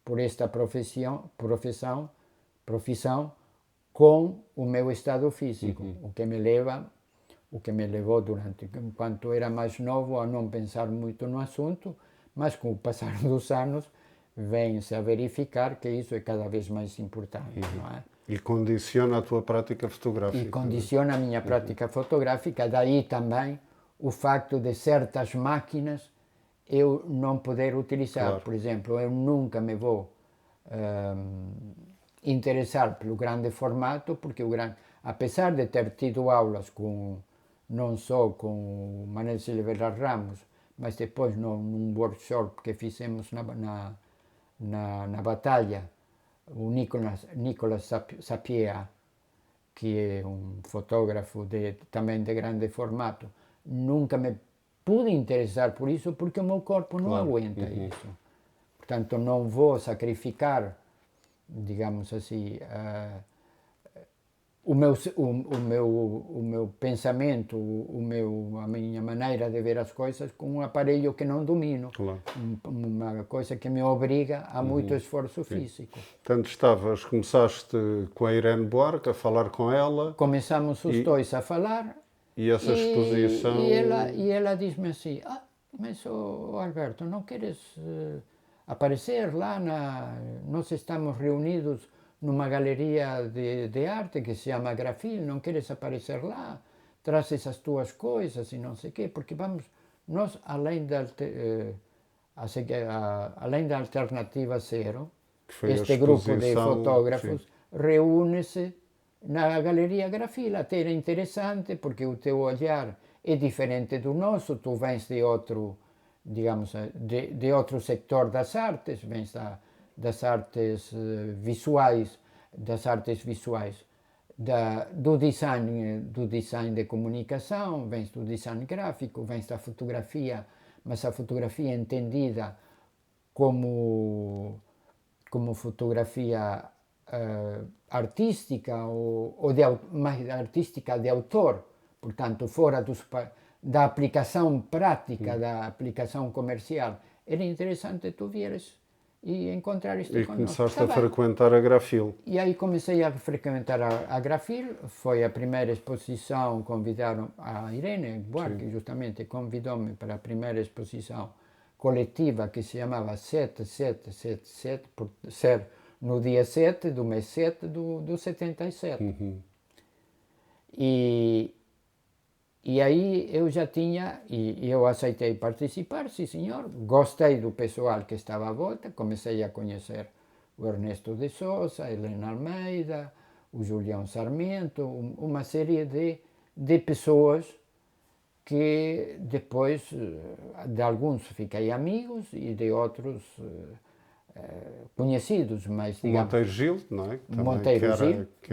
Speaker 2: por esta profissão com o meu estado físico, o que me levou enquanto era mais novo, a não pensar muito no assunto, mas com o passar dos anos vem-se a verificar que isso é cada vez mais importante, não é?
Speaker 1: E condiciona a tua prática fotográfica.
Speaker 2: E condiciona a minha prática fotográfica, daí também o facto de certas máquinas eu não poder utilizar. Claro. Por exemplo, eu nunca me vou interessar pelo grande formato, porque apesar de ter tido aulas não só com o Manuel Silveira Ramos, mas depois num workshop que fizemos na Batalha, o Nicolas Sapieha, que é um fotógrafo também de grande formato, nunca me pude interessar por isso, porque o meu corpo não aguenta isso. Portanto, não vou sacrificar, digamos assim, o meu pensamento, a minha maneira de ver as coisas com um aparelho que não domino.
Speaker 1: Claro.
Speaker 2: Uma coisa que me obriga a muito esforço físico.
Speaker 1: Portanto, começaste com a Irene Buarque a falar com ela.
Speaker 2: Começamos os dois a falar.
Speaker 1: E essa exposição...
Speaker 2: E ela diz-me assim, mas Alberto, não queres aparecer lá? Nós estamos reunidos numa galeria de arte que se chama Grafil, não queres aparecer lá? Trazes as tuas coisas e não sei o quê, porque nós, além da Alternativa Zero, este grupo de fotógrafos reúne-se na Galeria Grafil. Até era interessante porque o teu olhar é diferente do nosso, tu vens de outro, digamos, de outro sector das artes, vens das artes visuais, do design de comunicação, vens do design gráfico, vens da fotografia, mas a fotografia entendida como fotografia artística ou mais artística de autor, portanto fora da aplicação prática, da aplicação comercial. Era interessante tu vieres e encontrar isto
Speaker 1: e
Speaker 2: connosco.
Speaker 1: Começaste a frequentar a Grafil.
Speaker 2: E aí comecei a frequentar a Grafil, foi a primeira exposição, convidaram a Irene Buarque, justamente convidou-me para a primeira exposição coletiva que se chamava 7777, por ser no dia 7 do mês 7 do 77. E aí eu já tinha, e eu aceitei participar, sim senhor, gostei do pessoal que estava à volta, comecei a conhecer o Ernesto de Sousa, a Helena Almeida, o Julião Sarmento, uma série de pessoas que depois, de alguns fiquei amigos e de outros conhecidos, mas digamos...
Speaker 1: Monteiro Gil, não é?
Speaker 2: Monteiro Gil, que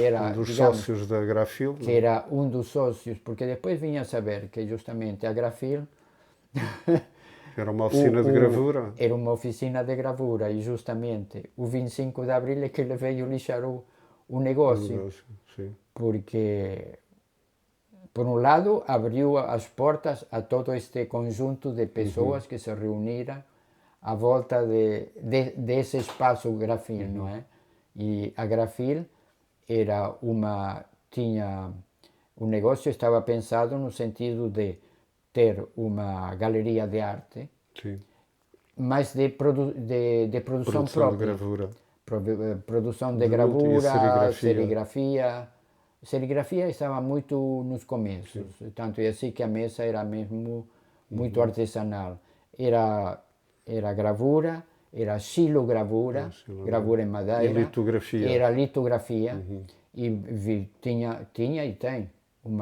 Speaker 2: era
Speaker 1: um dos
Speaker 2: digamos,
Speaker 1: sócios da Grafil.
Speaker 2: Que era um dos sócios, porque depois vinha a saber que justamente a Grafil...
Speaker 1: Era uma oficina de gravura.
Speaker 2: Era uma oficina de gravura e justamente o 25 de Abril é que ele veio lixar o negócio.
Speaker 1: Sim.
Speaker 2: Porque, por um lado, abriu as portas a todo este conjunto de pessoas que se reuniram à volta desse espaço Grafil, não é? E a Grafil era o negócio estava pensado no sentido de ter uma galeria de arte, mas de produção própria.
Speaker 1: De gravura.
Speaker 2: Produção de gravura, serigrafia. Serigrafia estava muito nos começos, tanto é assim que a mesa era mesmo muito artesanal. Era gravura, era xilogravura, gravura em madeira.
Speaker 1: E litografia.
Speaker 2: Era litografia. E tinha e tem um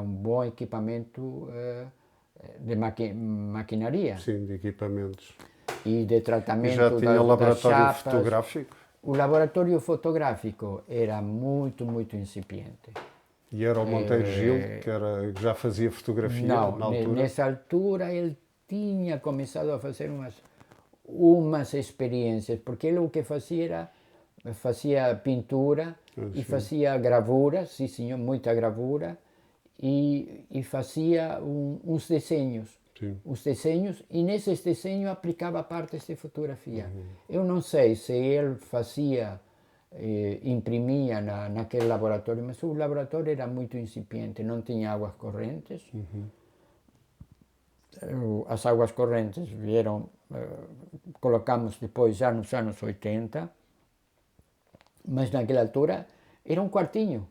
Speaker 2: bom equipamento de maquinaria.
Speaker 1: Sim, de equipamentos.
Speaker 2: E de tratamento.
Speaker 1: E já tinha laboratório
Speaker 2: chapas.
Speaker 1: fotográfico?
Speaker 2: O laboratório fotográfico era muito, muito incipiente.
Speaker 1: E era o Monteiro Gil, que já fazia fotografia na altura?
Speaker 2: Nessa altura ele tinha começado a fazer umas experiências, porque ele o que fazia pintura e fazia gravura, sim senhor, muita gravura, e fazia uns desenhos. Os desenhos, e nesses desenhos aplicava partes de fotografia. Eu não sei se ele fazia, imprimia naquele laboratório, mas o laboratório era muito incipiente, não tinha águas correntes. As águas correntes vieram, colocamos depois já nos anos 80, mas naquela altura era um quartinho.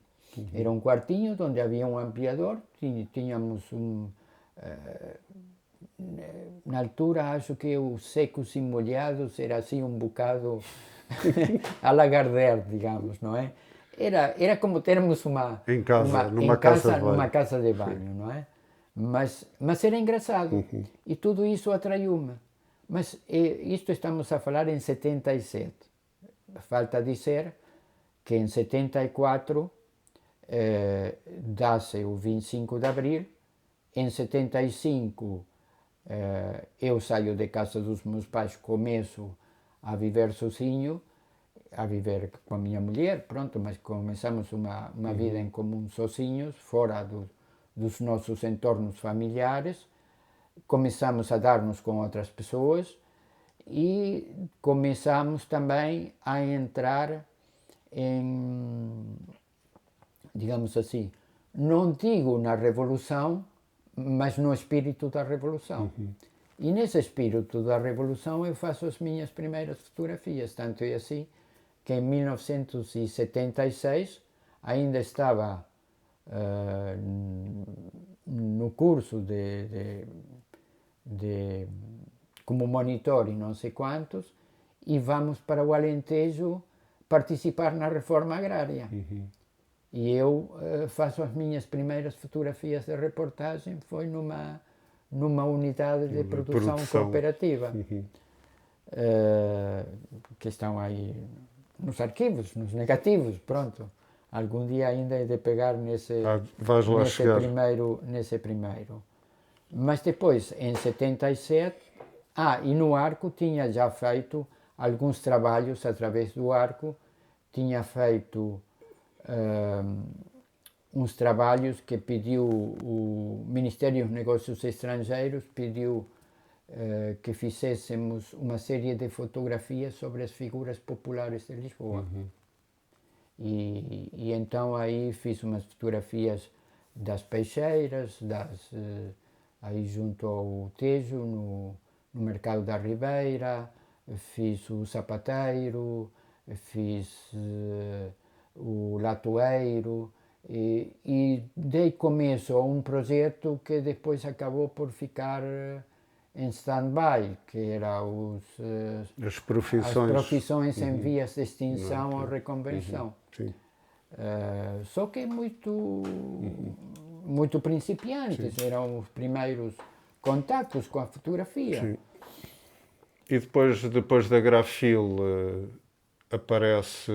Speaker 2: Era um quartinho onde havia um ampliador, tínhamos na altura acho que os secos e molhados era assim um bocado a Lagardère, digamos, não é? Era como termos numa casa de banho, não é? Mas era engraçado e tudo isso atraiu-me. Mas isto estamos a falar em 77. Falta dizer que em 74 dá-se o 25 de Abril, em 75 eu saio de casa dos meus pais, começo a viver sozinho a viver com a minha mulher, pronto, mas começamos uma vida em comum sozinhos, fora dos nossos entornos familiares, começamos a dar-nos com outras pessoas e começamos também a entrar em, digamos assim, não digo na revolução, mas no espírito da revolução. E nesse espírito da revolução eu faço as minhas primeiras fotografias, tanto é assim que em 1976 ainda estava no curso como monitor e não sei quantos, e vamos para o Alentejo participar na reforma agrária. E eu faço as minhas primeiras fotografias de reportagem, foi numa unidade de produção cooperativa, que estão aí nos arquivos, nos negativos, pronto. Algum dia ainda é de pegar nesse primeiro. Mas depois, em 77, e no Arco tinha já feito alguns trabalhos através do Arco, tinha feito uns trabalhos que pediu o Ministério dos Negócios Estrangeiros, pediu que fizéssemos uma série de fotografias sobre as figuras populares de Lisboa. E então aí fiz umas fotografias das peixeiras, aí junto ao Tejo, no Mercado da Ribeira, fiz o Sapateiro, fiz o Latoeiro, e dei começo a um projeto que depois acabou por ficar em stand-by, que era
Speaker 1: as profissões
Speaker 2: em vias de extinção ou reconversão. Só que muito principiantes, eram os primeiros contatos com a fotografia.
Speaker 1: Sim. E depois da Grafil aparece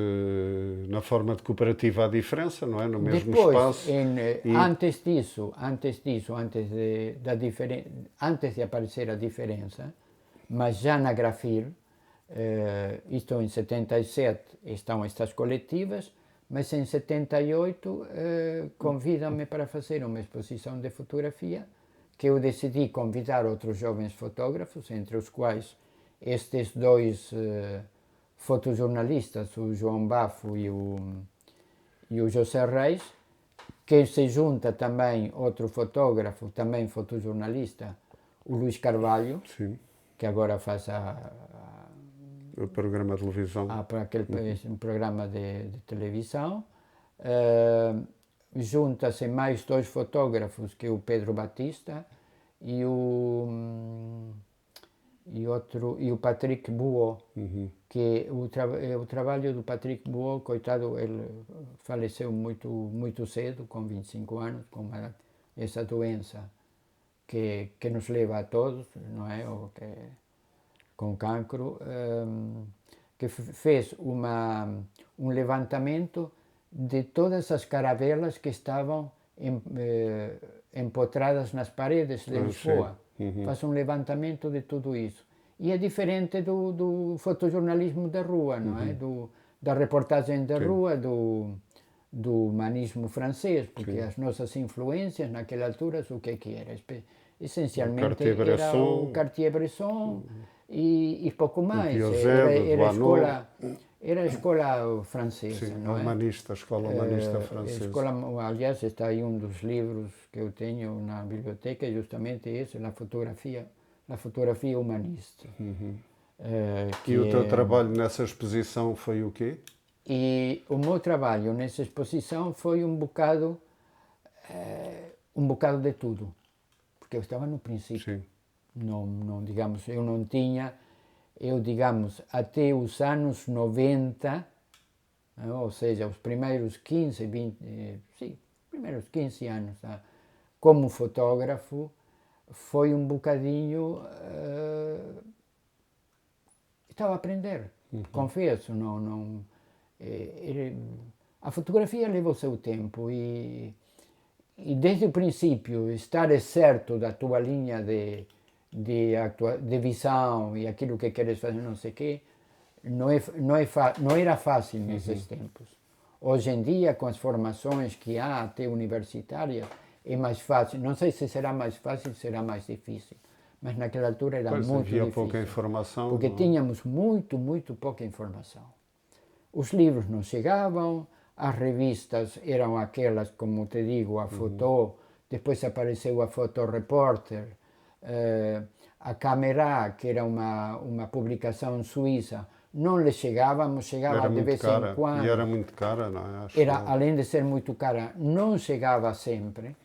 Speaker 1: na forma de cooperativa a diferença, não é? No mesmo espaço.
Speaker 2: Antes de aparecer a diferença, mas já na Grafil, isto em 77 estão estas coletivas, mas em 78 convidam-me para fazer uma exposição de fotografia, que eu decidi convidar outros jovens fotógrafos, entre os quais estes dois fotojornalistas, o João Bafo e o José Reis, que se junta também outro fotógrafo, também fotojornalista, o Luís Carvalho,
Speaker 1: sim,
Speaker 2: que agora faz
Speaker 1: o programa de televisão.
Speaker 2: Um programa de televisão. Junta-se mais dois fotógrafos, que é o Pedro Batista e o Patrick Buot, que o trabalho do Patrick Buot, coitado, ele faleceu muito cedo, com 25 anos, com essa doença que nos leva a todos, não é? Com cancro, que fez um levantamento de todas as caravelas que estavam empotradas nas paredes de Lisboa. Faz um levantamento de tudo isso. E é diferente do fotojornalismo da rua, não é? Da reportagem da rua, do humanismo francês, porque as nossas influências naquela altura, o que era? Essencialmente era o Cartier-Bresson e pouco mais. Era a escola francesa,
Speaker 1: sim,
Speaker 2: não é?
Speaker 1: A escola humanista francesa.
Speaker 2: Aliás, está aí um dos livros que eu tenho na biblioteca, justamente esse, a fotografia humanista.
Speaker 1: E o teu trabalho nessa exposição foi o quê?
Speaker 2: E o meu trabalho nessa exposição foi um bocado de tudo, porque eu estava no princípio.
Speaker 1: Sim.
Speaker 2: Não, digamos, digamos, até os anos 90, ou seja, os primeiros 15 anos, como fotógrafo, foi um bocadinho... estava a aprender, confesso. A fotografia leva o seu tempo e desde o princípio estar certo da tua linha de visão e aquilo que queres fazer, não sei o quê, não era fácil nesses tempos. Hoje em dia, com as formações que há, até universitárias, é mais fácil. Não sei se será mais fácil, será mais difícil. Mas naquela altura era muito
Speaker 1: havia
Speaker 2: difícil.
Speaker 1: pouca informação.
Speaker 2: Porque tínhamos muito pouca informação. Os livros não chegavam, as revistas eram aquelas, como te digo, a Foto, depois apareceu a Fotoreporter, a Camera, que era uma publicação suíça, não lhe chegava de vez em quando.
Speaker 1: E era muito cara, não é?
Speaker 2: Além de ser muito cara, não chegava sempre.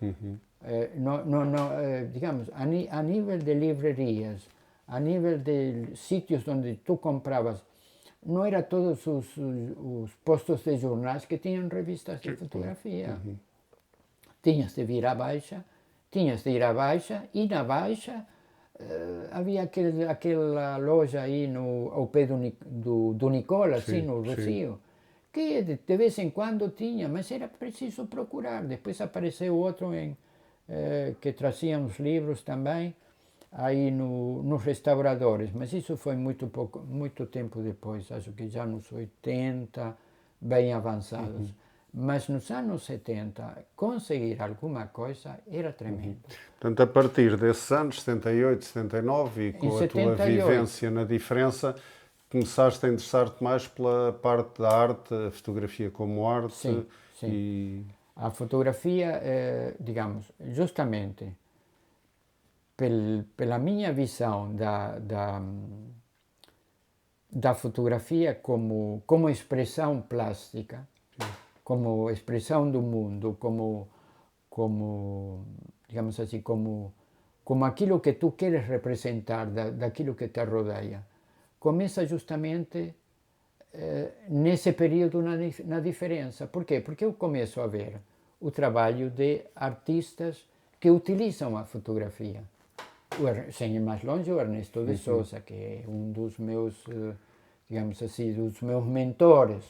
Speaker 2: Digamos, a nível de livrarias, a nível de sítios onde tu compravas, não era todos os postos de jornais que tinham revistas de fotografia. Tinhas de ir à Baixa, e na Baixa havia aquela loja aí ao pé do Nicola, assim, no Rocio, que de vez em quando tinha, mas era preciso procurar. Depois apareceu outro que trazia uns livros também, aí nos restauradores, mas isso foi muito tempo depois, acho que já nos 80, bem avançados. Mas nos anos 70, conseguir alguma coisa era tremendo.
Speaker 1: Portanto, a partir desses anos, 78, 79, e com a tua vivência na diferença, começaste a interessar-te mais pela parte da arte, a fotografia como arte.
Speaker 2: Sim, sim.
Speaker 1: E...
Speaker 2: A fotografia, digamos, justamente pela minha visão da fotografia como expressão plástica, como expressão do mundo, como digamos assim, como aquilo que tu queres representar daquilo que te rodeia, começa justamente nesse período na diferença. Por quê? Porque eu começo a ver o trabalho de artistas que utilizam a fotografia. Sem ir mais longe, o Ernesto de Souza, que é um dos meus, digamos assim, dos meus mentores.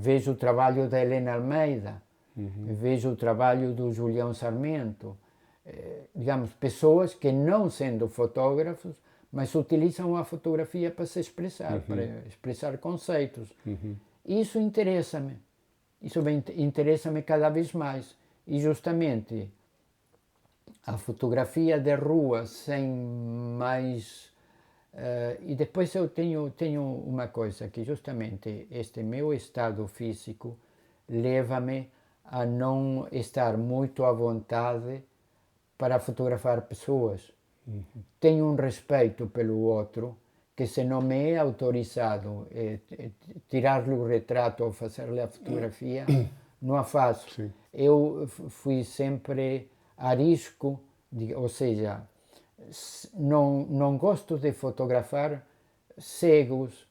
Speaker 2: Vejo o trabalho da Helena Almeida, vejo o trabalho do Julião Sarmento, digamos, pessoas que não sendo fotógrafos, mas utilizam a fotografia para se expressar, para expressar conceitos. Isso interessa-me, interessa-me cada vez mais. E justamente a fotografia de rua sem mais... e depois eu tenho uma coisa, que justamente este meu estado físico leva-me a não estar muito à vontade para fotografar pessoas. Tenho um respeito pelo outro, que se não me é autorizado tirar-lhe o retrato ou fazer-lhe a fotografia, não a faço.
Speaker 1: Sim.
Speaker 2: Eu fui sempre arisco, ou seja, não gosto de fotografar cegos,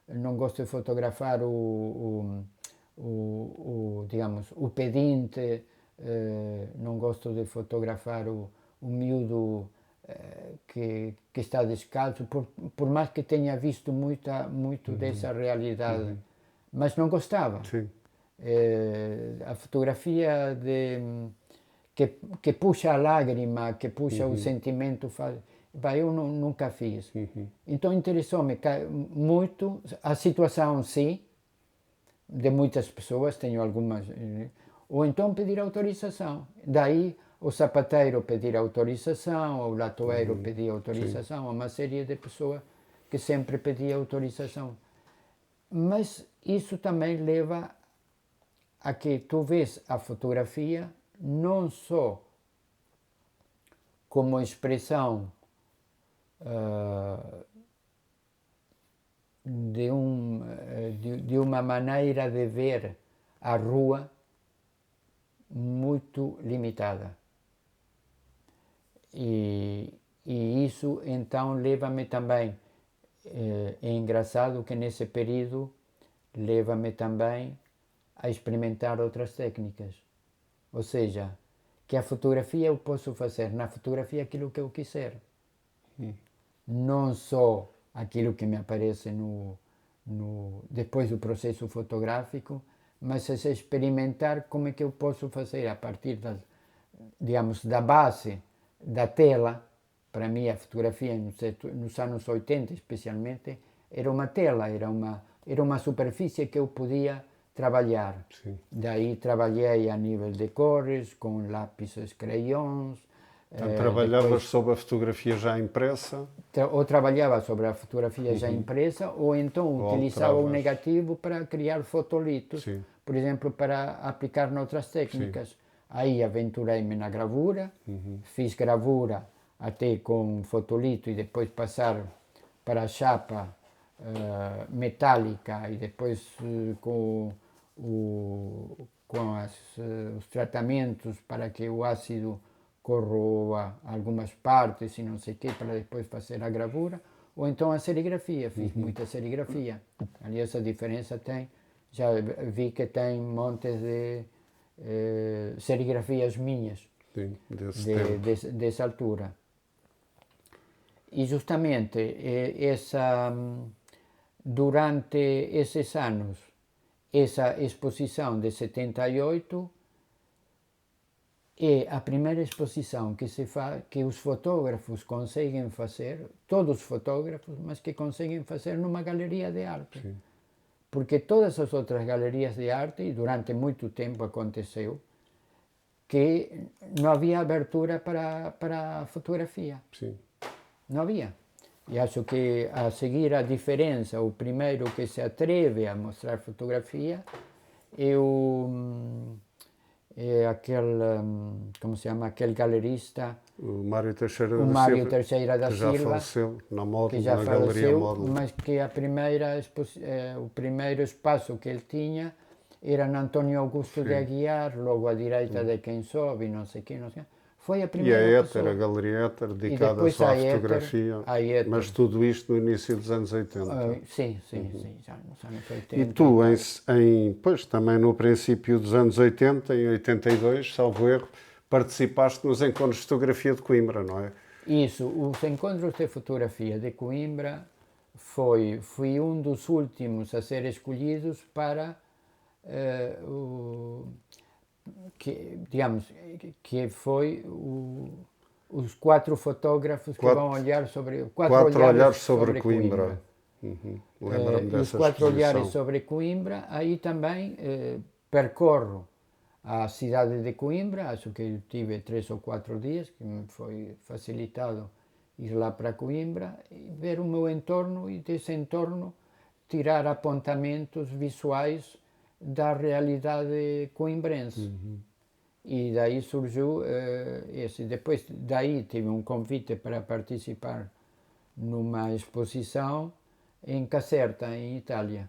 Speaker 2: não gosto de fotografar digamos, o pedinte, não gosto de fotografar o miúdo que está descalço, por mais que tenha visto muito dessa realidade, mas não gostava.
Speaker 1: Sim.
Speaker 2: A fotografia que puxa a lágrima, que puxa o sentimento, eu nunca fiz. Então interessou-me muito a situação, sim, de muitas pessoas, tenho algumas, ou então pedir autorização. Daí o sapateiro pedir autorização, o latoeiro pedir autorização, uma série de pessoas que sempre pedia autorização. Mas isso também leva a que tu vês a fotografia não só como expressão de uma maneira de ver a rua muito limitada. E isso então leva-me também, é engraçado que nesse período leva-me também a experimentar outras técnicas. Ou seja, que a fotografia eu posso fazer na fotografia aquilo que eu quiser. Não só aquilo que me aparece depois do processo fotográfico, mas experimentar como é que eu posso fazer a partir digamos, da base da tela. Para mim a fotografia nos anos 80 especialmente era uma tela, era uma superfície que eu podia trabalhar.
Speaker 1: Sim.
Speaker 2: Daí trabalhei a nível de cores, com lápis, crayons.
Speaker 1: Então, trabalhavas sobre a fotografia já impressa?
Speaker 2: Ou trabalhava sobre a fotografia já impressa, ou então utilizava o negativo para criar fotolitos,
Speaker 1: Sim.
Speaker 2: por exemplo, para aplicar noutras técnicas. Sim. Aí aventurei-me na gravura, fiz gravura até com fotolito e depois passar para a chapa metálica e depois com os tratamentos para que o ácido corroa algumas partes e não sei o quê, para depois fazer a gravura, ou então a serigrafia, fiz muita serigrafia. Aliás, a diferença tem, já vi que tem montes de serigrafias minhas.
Speaker 1: Sim,
Speaker 2: dessa altura. E justamente durante esses anos, essa exposição de 78 é a primeira exposição que se faz, que os fotógrafos conseguem fazer, todos os fotógrafos, mas que conseguem fazer numa galeria de arte. Sim. Porque todas as outras galerias de arte, e durante muito tempo aconteceu, que não havia abertura para a fotografia.
Speaker 1: Sim.
Speaker 2: Não havia. E acho que, a seguir a diferença, o primeiro que se atreve a mostrar fotografia é aquele, como se chama, aquele galerista,
Speaker 1: o Mário Teixeira
Speaker 2: da Silva,
Speaker 1: já faleceu na Módulo,
Speaker 2: que já
Speaker 1: na
Speaker 2: faleceu,
Speaker 1: Galeria Módulo.
Speaker 2: mas que o primeiro espaço que ele tinha era na Antônio Augusto de Aguiar, logo à direita de quem sobe, não sei quem, não sei. Foi a primeira
Speaker 1: e a Éter, a Galeria Éter, dedicada só à fotografia, mas tudo isto no início dos anos 80.
Speaker 2: Sim, já nos anos 80.
Speaker 1: E tu, pois, também no princípio dos anos 80, em 82, salvo erro, participaste nos Encontros de Fotografia de Coimbra, não é?
Speaker 2: Isso, os Encontros de Fotografia de Coimbra fui um dos últimos a ser escolhidos para que foi os 4 fotógrafos que vão olhar sobre...
Speaker 1: 4 olhares sobre Coimbra. Lembro-me dessa
Speaker 2: os 4 olhares
Speaker 1: exposição.
Speaker 2: sobre Coimbra, aí também percorro a cidade de Coimbra, acho que eu tive 3 ou 4 dias, que me foi facilitado ir lá para Coimbra, e ver o meu entorno e desse entorno tirar apontamentos visuais da realidade coimbrense. E daí surgiu esse. Depois daí tive um convite para participar numa exposição em Caserta, em Itália,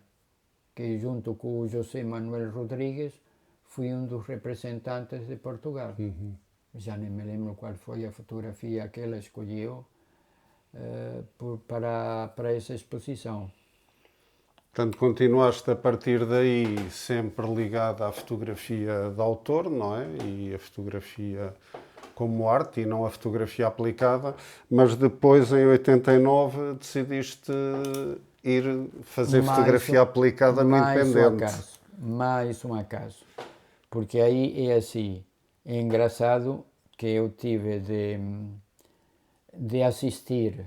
Speaker 2: que junto com o José Manuel Rodrigues fui um dos representantes de Portugal. Já nem me lembro qual foi a fotografia que ela escolheu para essa exposição.
Speaker 1: Portanto, continuaste a partir daí sempre ligado à fotografia de autor, não é? E a fotografia como arte e não a fotografia aplicada, mas depois, em 89, decidiste ir fazer fotografia aplicada no Independente.
Speaker 2: Mais um acaso. Porque aí é assim, é engraçado que eu tive de assistir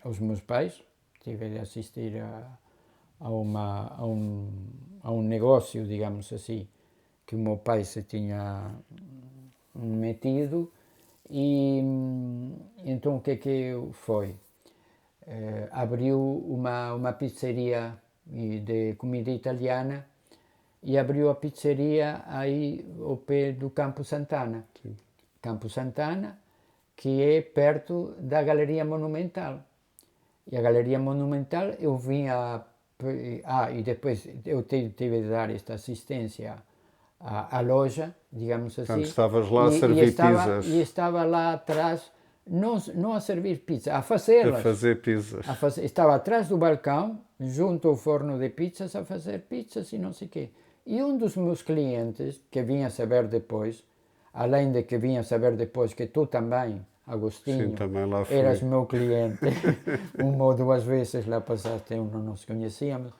Speaker 2: aos meus pais, tive de assistir a um negócio, digamos assim, que o meu pai se tinha metido, e então o que foi? Abriu uma pizzeria de comida italiana, e abriu a pizzeria aí ao pé do Campo Santana. Sim. Campo Santana, que é perto da Galeria Monumental. E a Galeria Monumental eu vinha... e depois eu tive de dar esta assistência à loja, digamos assim.
Speaker 1: Portanto, estavas lá a servir pizzas.
Speaker 2: E estava lá atrás, não a servir pizza, a fazê-las.
Speaker 1: A fazer pizzas.
Speaker 2: Estava atrás do balcão, junto ao forno de pizzas, a fazer pizzas e não sei o quê. E um dos meus clientes, que vinha saber depois, além de que vinha saber depois que tu também, Agostinho,
Speaker 1: sim, também lá fui.
Speaker 2: Eras meu cliente, uma ou duas vezes lá passaste, não nos conhecíamos,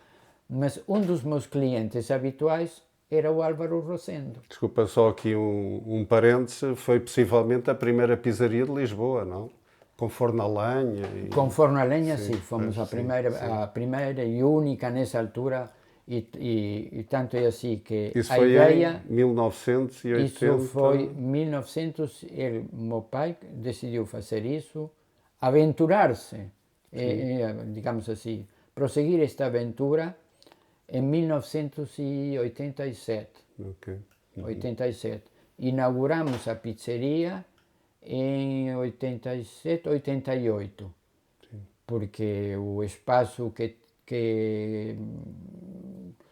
Speaker 2: mas um dos meus clientes habituais era o Álvaro Rosendo.
Speaker 1: Desculpa, só aqui um parêntese, foi possivelmente a primeira pizzaria de Lisboa, não? Com forno a lenha?
Speaker 2: Com forno a lenha, sim.
Speaker 1: Sim,
Speaker 2: Fomos
Speaker 1: pois,
Speaker 2: a primeira e única nessa altura. E tanto é assim que
Speaker 1: Isso
Speaker 2: a
Speaker 1: foi
Speaker 2: ideia...
Speaker 1: em 1980?
Speaker 2: Isso foi 1900, meu pai decidiu fazer isso, aventurar-se, digamos assim, prosseguir esta aventura em 1987.
Speaker 1: Ok.
Speaker 2: 87. Inauguramos a pizzeria em 87, 88, porque o espaço que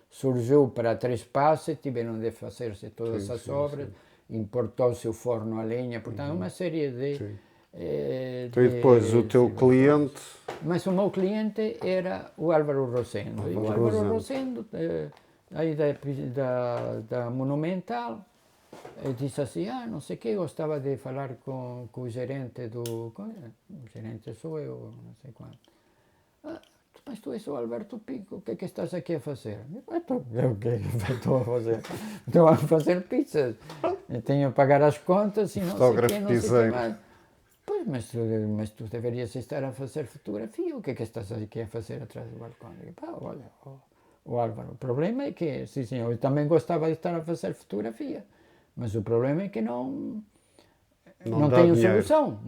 Speaker 2: surgiu para Três Passos, tiveram de fazer-se todas as obras, importou-se o forno a lenha, portanto, uma série de...
Speaker 1: Então, e depois o teu cliente?
Speaker 2: Mas o meu cliente era o Álvaro Rosendo. E o Álvaro Rosendo, aí da Monumental, disse assim, não sei o que, gostava de falar com o gerente do... O gerente sou eu, não sei quanto. Mas tu és o Alberto Pico, o que é que estás aqui a fazer? O que estou a fazer? Estou a fazer pizzas. Eu tenho a pagar as contas e não sei o que, não sei o que mais. Pois, mas tu deverias estar a fazer fotografia. O que é que estás aqui a fazer atrás do balcão? Digo, olha, o Álvaro, o problema é que, sim senhor, eu também gostava de estar a fazer fotografia, mas o problema é que não tenho solução,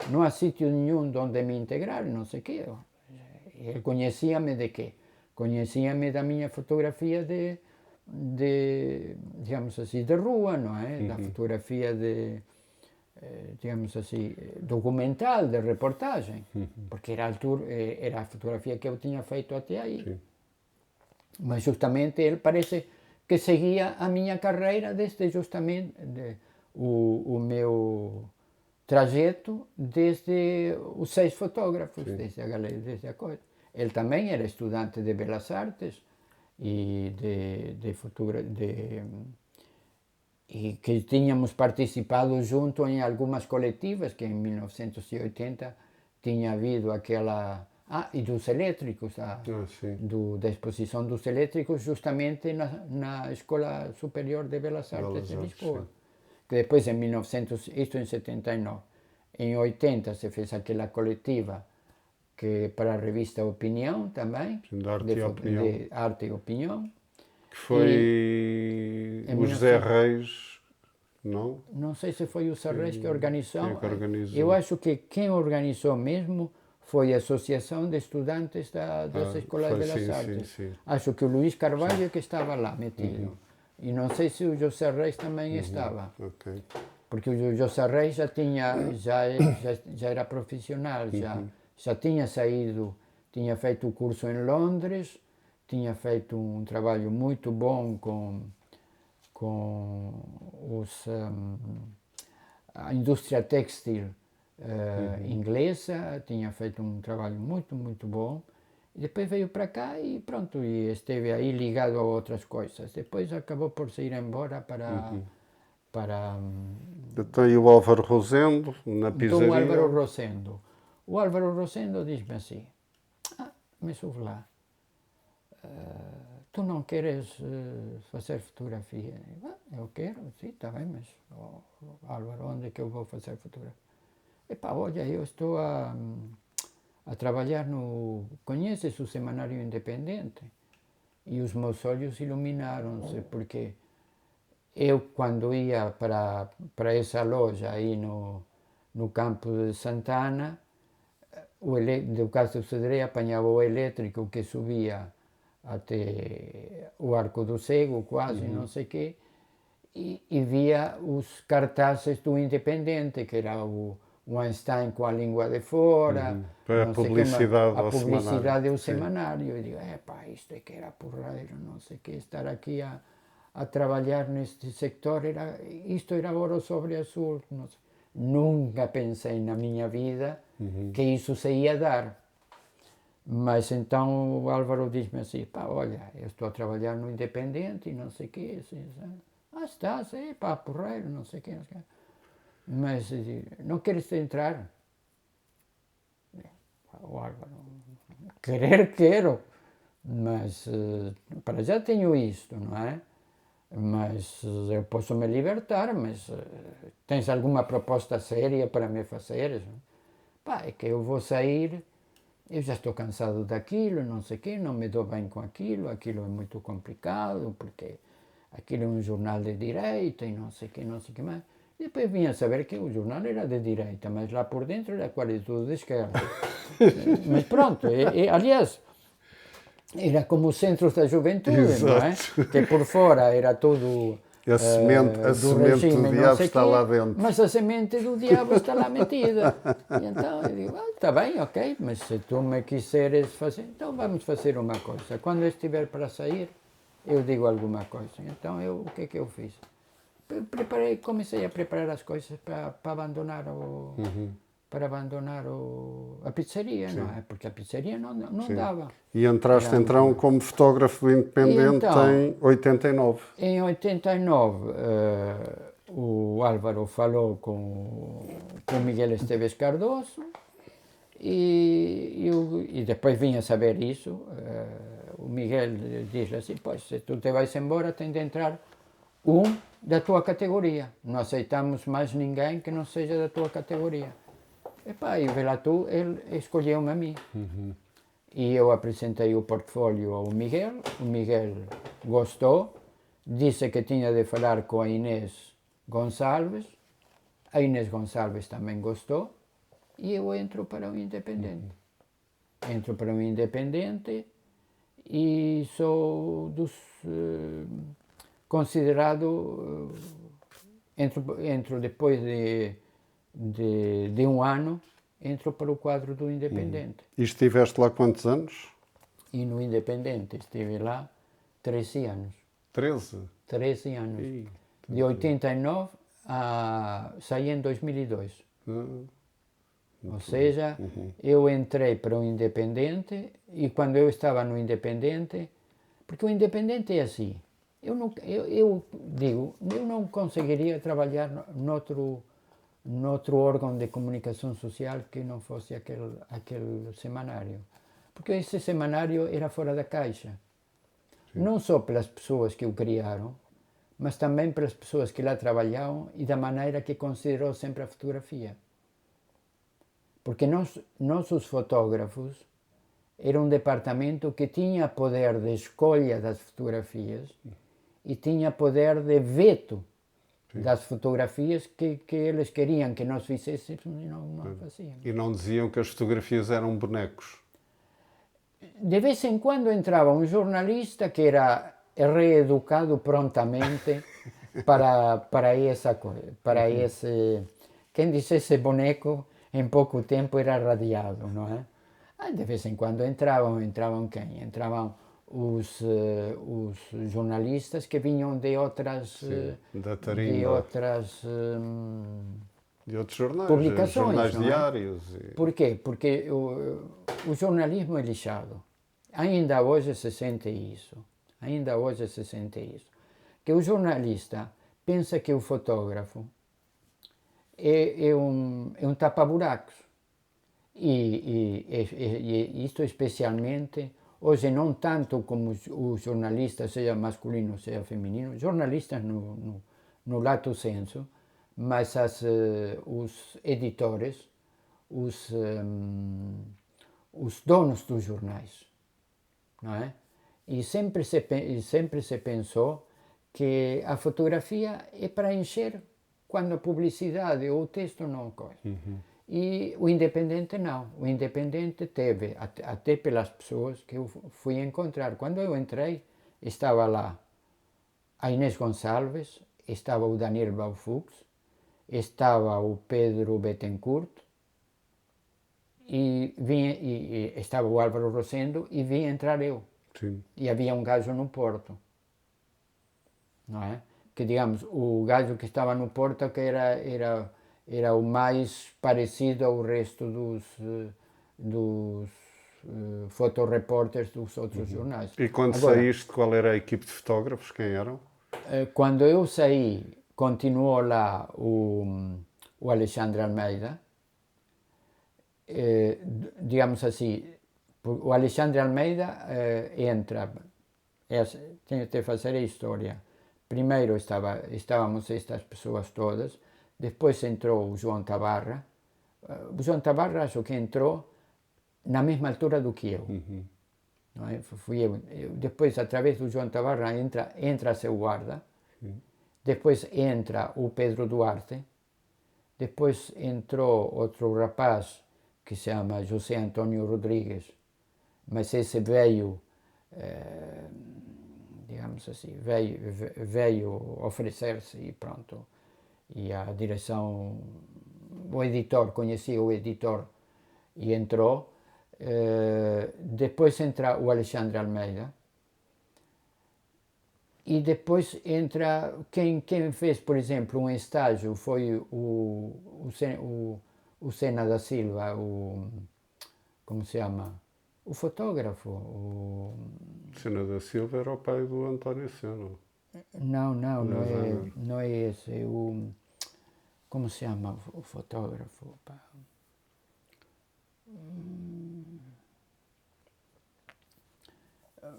Speaker 2: não há sítio nenhum onde me integrar, não sei o quê. Ele conhecia-me de quê? Conhecia-me da minha fotografia de, digamos assim, de rua, não é? Da fotografia digamos assim, documental, de reportagem, porque era a fotografia que eu tinha feito até aí. Sim. Mas justamente ele parece que seguia a minha carreira desde justamente o meu trajeto desde os 6 fotógrafos, desde a galeria, desde a coisa. Ele também era estudante de Belas Artes e e que tínhamos participado junto em algumas coletivas, que em 1980 tinha havido aquela... e dos elétricos, da exposição dos elétricos, justamente na Escola Superior de Belas Artes de Lisboa. Que depois, em 1900, isto em 79, em 80 se fez aquela coletiva que para a revista Opinião também,
Speaker 1: de
Speaker 2: Arte e Opinião.
Speaker 1: Que foi o José Reis, não?
Speaker 2: Não sei se foi o José Reis que organizou. Eu acho que quem organizou mesmo foi a Associação de Estudantes das Escolas de Belas Artes. Sim. Acho que o Luís Carvalho que estava lá metido. E não sei se o José Reis também estava. Porque o José Reis já era profissional, já tinha saído, tinha feito o curso em Londres, tinha feito um trabalho muito bom com a indústria têxtil inglesa, tinha feito um trabalho muito, muito bom. E depois veio para cá e pronto, e esteve aí ligado a outras coisas. Depois acabou por se ir embora para...
Speaker 1: Então, e o Álvaro Rosendo, na pizzaria?
Speaker 2: Então, o Álvaro Rosendo diz-me assim, mas ouve lá, tu não queres fazer fotografia? Eu quero, sim, está bem, mas Álvaro, onde é que eu vou fazer fotografia? Olha, eu estou a trabalhar conheces o Semanário Independente? E os meus olhos iluminaram-se, porque eu, quando ia para essa loja aí no campo de Santana, do Castro de Sodré, apanhava o elétrico que subia até o Arco do Cego, quase, não sei o quê, e via os cartazes do Independente, que era o Einstein com a língua de fora,
Speaker 1: a publicidade,
Speaker 2: a publicidade do semanário. E digo, isto é que era porreiro, não sei o quê, estar aqui a trabalhar neste sector, isto era ouro sobre azul. Nunca pensei na minha vida que isso se ia dar. Mas então o Álvaro diz-me assim, olha, eu estou a trabalhar no Independente e não sei o quê. Assim, estás, porreiro, não sei o quê. Mas não queres entrar? O Álvaro, querer, quero, mas para já tenho isto, não é? mas eu posso me libertar, mas tens alguma proposta séria para me fazeres? Pá, é que eu vou sair, eu já estou cansado daquilo, não sei o quê, não me dou bem com aquilo é muito complicado, porque aquilo é um jornal de direita e não sei o que mais. E depois vinha a saber que o jornal era de direita, mas lá por dentro era quase tudo de esquerda. Mas pronto, aliás, era como os centros da juventude, não é? Que por fora era tudo
Speaker 1: A semente
Speaker 2: do
Speaker 1: do
Speaker 2: regime, não
Speaker 1: diabo
Speaker 2: sei
Speaker 1: está
Speaker 2: quê,
Speaker 1: lá dentro.
Speaker 2: mas a semente do diabo está lá metida. E então eu digo, está bem, ok, mas se tu me quiseres fazer, então vamos fazer uma coisa. Quando eu estiver para sair, eu digo alguma coisa. Então o que é que eu fiz? Comecei a preparar as coisas para abandonar a pizzaria, não é? Porque a pizzaria não dava.
Speaker 1: E entraste então como fotógrafo independente
Speaker 2: então,
Speaker 1: em 89.
Speaker 2: Em 89, o Álvaro falou com Miguel Esteves Cardoso e depois vinha saber isso. O Miguel diz assim, pois, se tu te vais embora, tem de entrar da tua categoria. Não aceitamos mais ninguém que não seja da tua categoria. E vê lá tu, ele escolheu-me a mim. E eu apresentei o portfólio ao Miguel, o Miguel gostou, disse que tinha de falar com a Inês Gonçalves, a Inês Gonçalves também gostou, e eu entro para o Independente. Entro para o Independente e sou considerado, entro depois de um ano, entro para o quadro do Independente.
Speaker 1: E estiveste lá quantos anos?
Speaker 2: E no Independente estive lá 13 anos.
Speaker 1: 13?
Speaker 2: 13 anos. De 89 a saí em 2002. Ou seja, eu entrei para o Independente e quando eu estava no Independente, porque o Independente é assim, eu digo, eu não conseguiria trabalhar noutro órgão de comunicação social que não fosse aquele semanário. Porque esse semanário era fora da caixa. Sim. Não só pelas pessoas que o criaram, mas também pelas pessoas que lá trabalhavam e da maneira que considerou sempre a fotografia. Porque nós os fotógrafos, era um departamento que tinha poder de escolha das fotografias e tinha poder de veto das fotografias que eles queriam que nós fizéssemos e não fazíamos.
Speaker 1: E não diziam que as fotografias eram bonecos?
Speaker 2: De vez em quando entrava um jornalista que era reeducado prontamente para essa coisa, para esse... Quem dissesse boneco, em pouco tempo era radiado, não é? De vez em quando entravam quem? Entravam os jornalistas que vinham de outras... de
Speaker 1: outros jornais,
Speaker 2: publicações,
Speaker 1: jornais diários.
Speaker 2: Porquê? Porque o jornalismo é lixado. Ainda hoje se sente isso. Que o jornalista pensa que o fotógrafo é um tapa-buracos. E isto especialmente, hoje não tanto como os jornalistas, seja masculino, seja feminino, jornalistas no lato senso, mas os editores, os donos dos jornais, não é? E sempre se pensou que a fotografia é para encher quando a publicidade ou o texto não corre. E o Independente não. O Independente teve, até pelas pessoas que eu fui encontrar. Quando eu entrei, estava lá a Inês Gonçalves, estava o Daniel Baufux, estava o Pedro Bettencourt, e estava o Álvaro Rosendo, e vinha entrar eu.
Speaker 1: Sim.
Speaker 2: E havia um gajo no Porto, não é? Que, digamos, o gajo que estava no Porto que era o mais parecido ao resto dos fotorepórteres dos outros jornais.
Speaker 1: E quando saíste, qual era a equipe de fotógrafos? Quem eram?
Speaker 2: Quando eu saí, continuou lá o Alexandre Almeida. Digamos assim, o Alexandre Almeida entra, tenho de fazer a história, primeiro estávamos estas pessoas todas, depois entrou o João Tabarra. O João Tabarra acho que entrou na mesma altura do que eu. Não é? Fui eu. Depois, através do João Tabarra, entra seu guarda, depois entra o Pedro Duarte, depois entrou outro rapaz que se chama José Antônio Rodrigues, mas esse veio, digamos assim, veio oferecer-se e pronto. E a direção, o editor, conhecia o editor e entrou. Depois entra o Alexandre Almeida. E depois entra, quem fez, por exemplo, um estágio foi o Sena da Silva, como se chama? O fotógrafo.
Speaker 1: Sena da Silva era o pai do António Sena.
Speaker 2: Não é esse. Como se chama o fotógrafo?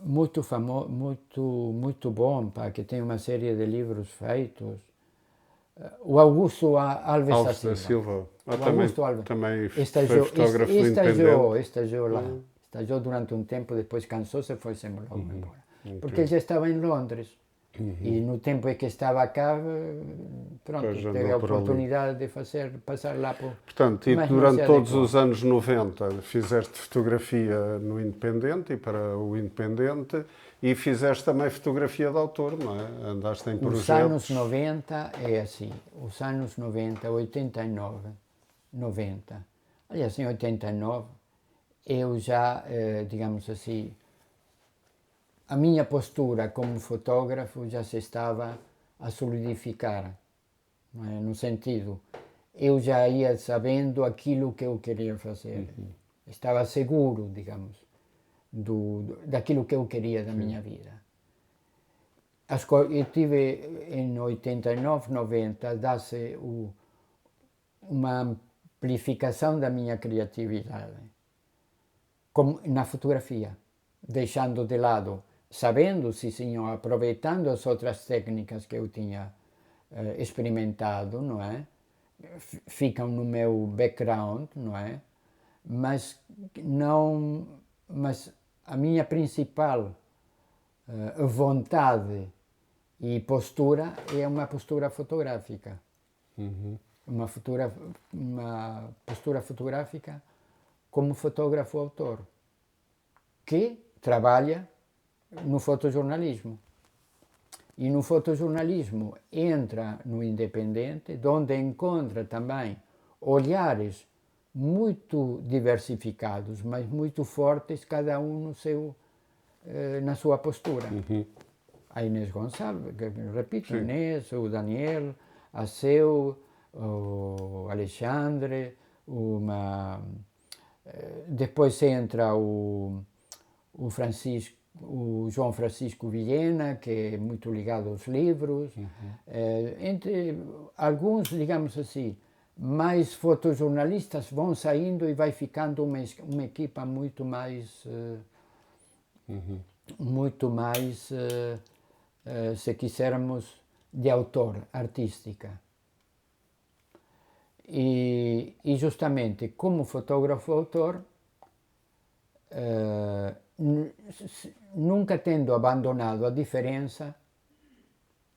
Speaker 2: Muito famoso, muito bom, que tem uma série de livros feitos. O Augusto Alves da Silva.
Speaker 1: Também foi fotógrafo independente.
Speaker 2: Estagiou lá. Estagiou durante um tempo, depois cansou-se e foi-se logo embora. Porque ele já estava em Londres. E no tempo em que estava cá, pronto, teve a oportunidade de passar lá por...
Speaker 1: Portanto, e durante todos os anos 90 fizeste fotografia no Independente e para o Independente e fizeste também fotografia de autor, não é? Andaste em projetos...
Speaker 2: Os anos 90 é assim, os anos 90, 89, 90. Aliás, em 89 eu já, digamos assim, a minha postura como fotógrafo já se estava a solidificar, não é? No sentido, eu já ia sabendo aquilo que eu queria fazer. Estava seguro, digamos, daquilo que eu queria da minha vida. Eu tive em 89, 90, dá-se uma amplificação da minha criatividade, como na fotografia, deixando de lado, sabendo, sim senhor, aproveitando as outras técnicas que eu tinha experimentado, não é? Ficam no meu background, não é? Mas a minha principal vontade e postura é uma postura fotográfica. Uma postura fotográfica como fotógrafo-autor, que trabalha no fotojornalismo. E no fotojornalismo entra no Independente, onde encontra também olhares muito diversificados, mas muito fortes, cada um no seu, na sua postura. A Inês Gonçalves, repito, a Inês, o Daniel, a Seu, o Alexandre, depois entra o João Francisco Vilhena, que é muito ligado aos livros, entre alguns, digamos assim, mais fotojornalistas vão saindo e vai ficando uma equipa muito mais, se quisermos, de autor, artística. E justamente como fotógrafo-autor, nunca tendo abandonado a diferença,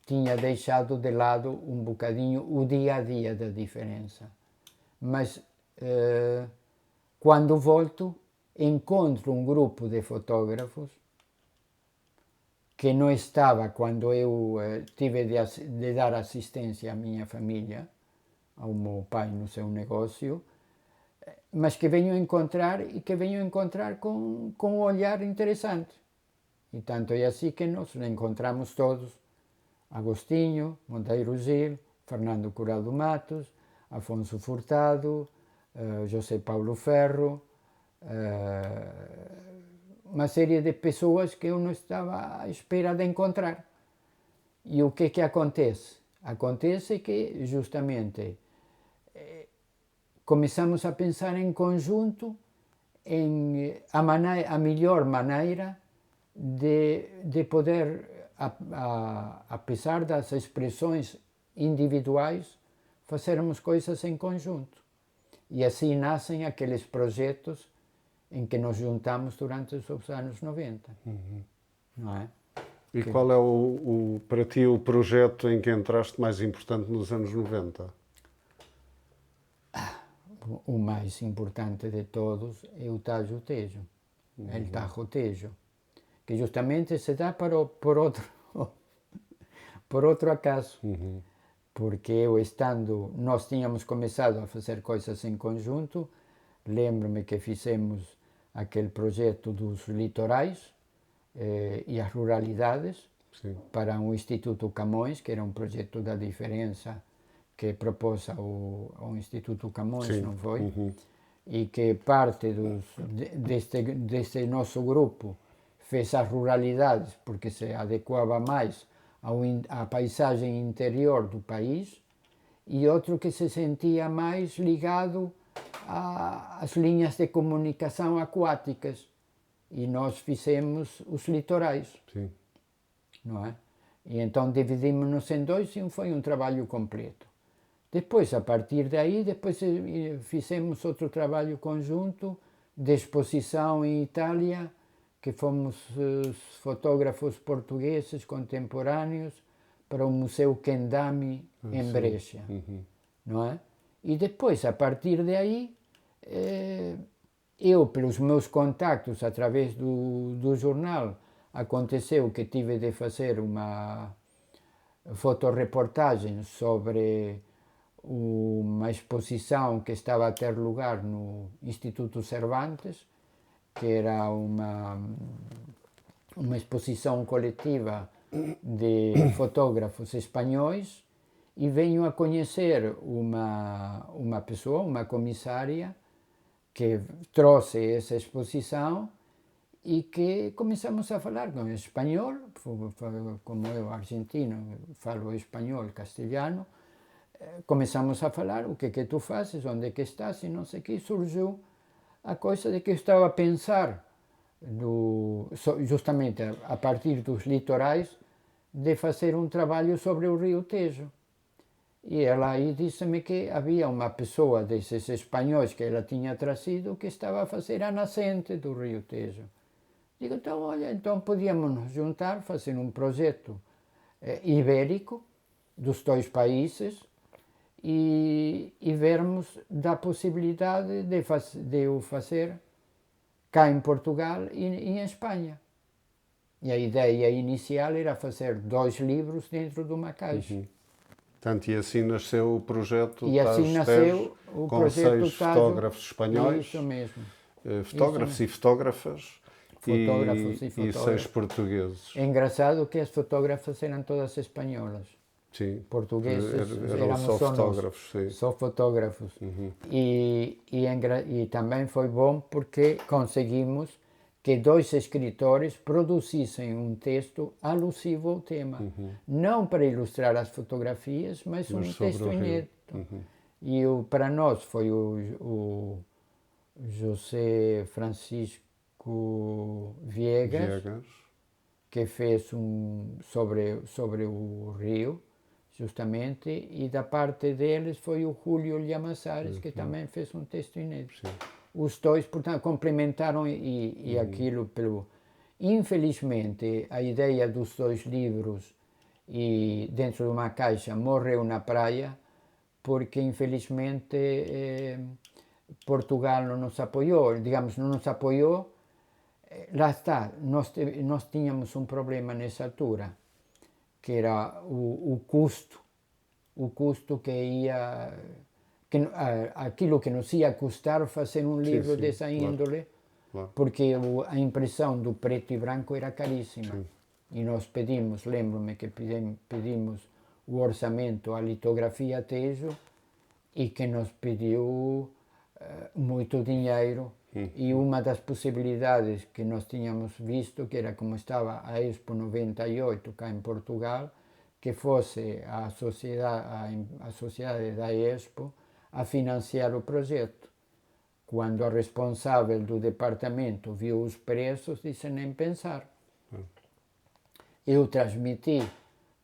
Speaker 2: tinha deixado de lado um bocadinho o dia a dia da diferença. Mas quando volto, encontro um grupo de fotógrafos que não estava quando eu tive de dar assistência à minha família, ao meu pai no seu negócio, mas que venho encontrar e que venho encontrar com um olhar interessante. E tanto é assim que nos encontramos todos, Agostinho, Monteiro Gil, Fernando Curado Matos, Afonso Furtado, José Paulo Ferro, uma série de pessoas que eu não estava à espera de encontrar. E o que acontece? Acontece que justamente começamos a pensar em conjunto em a melhor maneira de poder apesar das expressões individuais, fazermos coisas em conjunto. E assim nascem aqueles projetos em que nos juntamos durante os anos 90. Não é?
Speaker 1: E qual é para ti o projeto em que entraste mais importante nos anos 90?
Speaker 2: O mais importante de todos é o Tajo Tejo, el Tajo Tejo, que justamente se dá por outro acaso. Porque nós tínhamos começado a fazer coisas em conjunto. Lembro-me que fizemos aquele projeto dos litorais e as ruralidades.
Speaker 1: Sim.
Speaker 2: Para o Instituto Camões, que era um projeto da diferença que propôs ao Instituto Camões,
Speaker 1: Sim.
Speaker 2: não foi? E que parte deste nosso grupo fez as ruralidades porque se adequava mais à paisagem interior do país, e outro que se sentia mais ligado às linhas de comunicação aquáticas, e nós fizemos os litorais.
Speaker 1: Sim.
Speaker 2: Não é? E então dividimos-nos em dois e foi um trabalho completo. Depois, a partir daí, fizemos outro trabalho conjunto de exposição em Itália, que fomos fotógrafos portugueses contemporâneos para o Museu Kendami em Brescia, não é? E depois, a partir daí, eu, pelos meus contactos através do jornal, aconteceu que tive de fazer uma fotoreportagem sobre uma exposição que estava a ter lugar no Instituto Cervantes, que era uma exposição coletiva de fotógrafos espanhóis, e venho a conhecer uma pessoa, uma comissária, que trouxe essa exposição e que começamos a falar com espanhol, como eu, argentino, falo espanhol, castelhano. Começamos a falar: o que tu fazes, onde é que estás, e não sei o que. Surgiu a coisa de que eu estava a pensar, justamente a partir dos litorais, de fazer um trabalho sobre o Rio Tejo. E ela aí disse-me que havia uma pessoa desses espanhóis que ela tinha trazido que estava a fazer a nascente do Rio Tejo. Digo: então, olha, então podíamos nos juntar, fazer um projeto ibérico dos dois países, e vermos da possibilidade de o fazer cá em Portugal e em Espanha. E a ideia inicial era fazer 2 livros dentro de uma caixa.
Speaker 1: Portanto, e assim nasceu o projeto
Speaker 2: E assim nasceu o
Speaker 1: com
Speaker 2: projeto
Speaker 1: 6 fotógrafos espanhóis,
Speaker 2: isso mesmo.
Speaker 1: fotógrafos e fotógrafas,
Speaker 2: Fotógrafos e
Speaker 1: e
Speaker 2: fotógrafos.
Speaker 1: 6 portugueses.
Speaker 2: É engraçado que as fotógrafas eram todas espanholas.
Speaker 1: Sim,
Speaker 2: Portugueses,
Speaker 1: eram
Speaker 2: éramos
Speaker 1: só
Speaker 2: só
Speaker 1: fotógrafos. Sim.
Speaker 2: Só fotógrafos. E também foi bom porque conseguimos que 2 escritores produzissem um texto alusivo ao tema. Não para ilustrar as fotografias, mas um texto inédito. E para nós foi o José Francisco Viegas, que fez sobre o rio, justamente, e da parte deles foi o Júlio Llamazares, que também fez um texto inédito. Sim. Os dois, portanto, complementaram e aquilo Infelizmente, a ideia dos 2 livros e dentro de uma caixa morreu na praia, porque infelizmente Portugal não nos apoiou, não nos apoiou. Lá está, nós tínhamos um problema nessa altura, que era o custo que ia, aquilo que nos ia custar fazer um livro dessa índole, claro. Porque a impressão do preto e branco era caríssima. Sim. E nós lembro-me que pedimos o orçamento à litografia Tejo, e que nos pediu muito dinheiro. E uma das possibilidades que nós tínhamos visto, que era como estava a Expo 98 cá em Portugal, que fosse a sociedade da Expo a financiar o projeto. Quando a responsável do departamento viu os preços, disse: nem pensar. eu transmiti,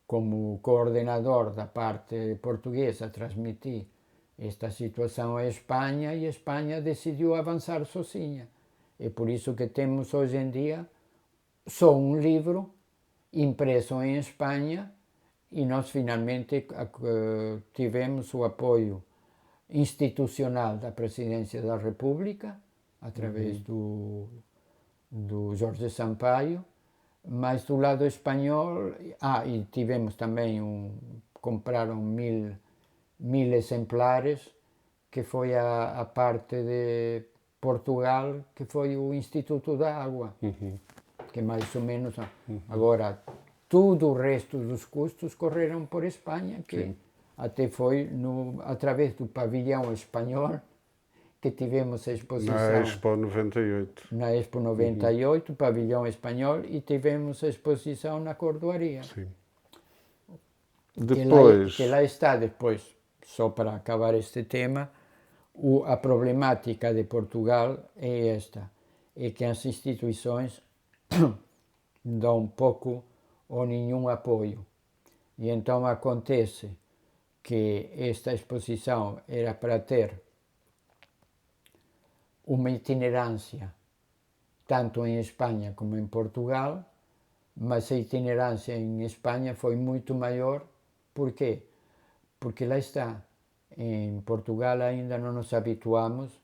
Speaker 2: como coordenador da parte portuguesa, transmiti esta situação à Espanha e a Espanha decidiu avançar sozinha. É por isso que temos hoje em dia só um livro impresso em Espanha e nós finalmente tivemos o apoio institucional da Presidência da República, através do Jorge Sampaio, mas do lado espanhol, e tivemos também compraram 1000 exemplares, que foi a parte de Portugal, que foi o Instituto da Água, que mais ou menos, agora, tudo o resto dos custos correram por Espanha, que
Speaker 1: Sim.
Speaker 2: até foi através do pavilhão espanhol que tivemos a exposição.
Speaker 1: Na Expo 98.
Speaker 2: Na Expo 98, pavilhão espanhol, e tivemos a exposição na Cordoaria.
Speaker 1: Sim.
Speaker 2: Depois... Que lá está depois, só para acabar este tema, a problemática de Portugal é esta, é que as instituições dão pouco ou nenhum apoio. E então acontece que esta exposição era para ter uma itinerância, tanto em Espanha como em Portugal, mas a itinerância em Espanha foi muito maior. Por quê? Porque lá está, em Portugal ainda não nos habituamos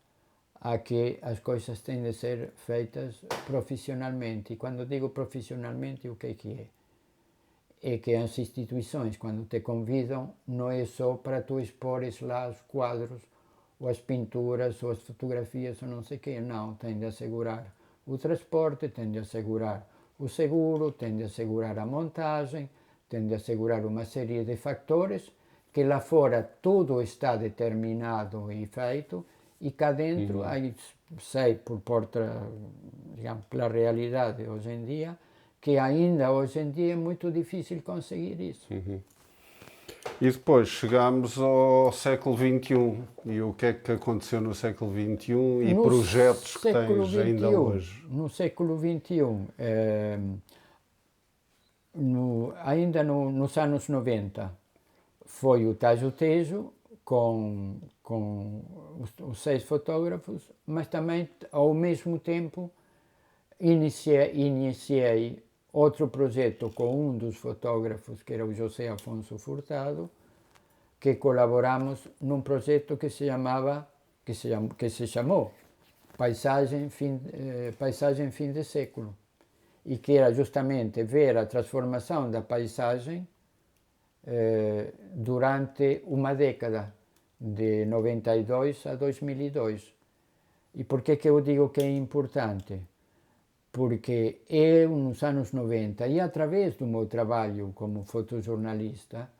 Speaker 2: a que as coisas têm de ser feitas profissionalmente. E quando digo profissionalmente, o que é? É que as instituições, quando te convidam, não é só para tu expores lá os quadros, ou as pinturas, ou as fotografias, ou não sei o quê. Não, tem de assegurar o transporte, tem de assegurar o seguro, tem de assegurar a montagem, tem de assegurar uma série de fatores que lá fora tudo está determinado e feito, e cá dentro, aí sei por digamos, pela realidade hoje em dia, que ainda hoje em dia é muito difícil conseguir isso.
Speaker 1: E depois chegámos ao século XXI. E o que é que aconteceu no século XXI e
Speaker 2: No
Speaker 1: projetos que tens
Speaker 2: século
Speaker 1: ainda
Speaker 2: XXI,
Speaker 1: hoje?
Speaker 2: No século XXI, ainda nos anos 90, foi o Tajo Tejo com os 6 fotógrafos, mas também, ao mesmo tempo, iniciei outro projeto com um dos fotógrafos, que era o José Afonso Furtado, que colaboramos num projeto que se chamou Paisagem Fim de Século, e que era justamente ver a transformação da paisagem durante uma década, de 92 a 2002. E por que eu digo que é importante? Porque eu, nos anos 90, e através do meu trabalho como fotojornalista,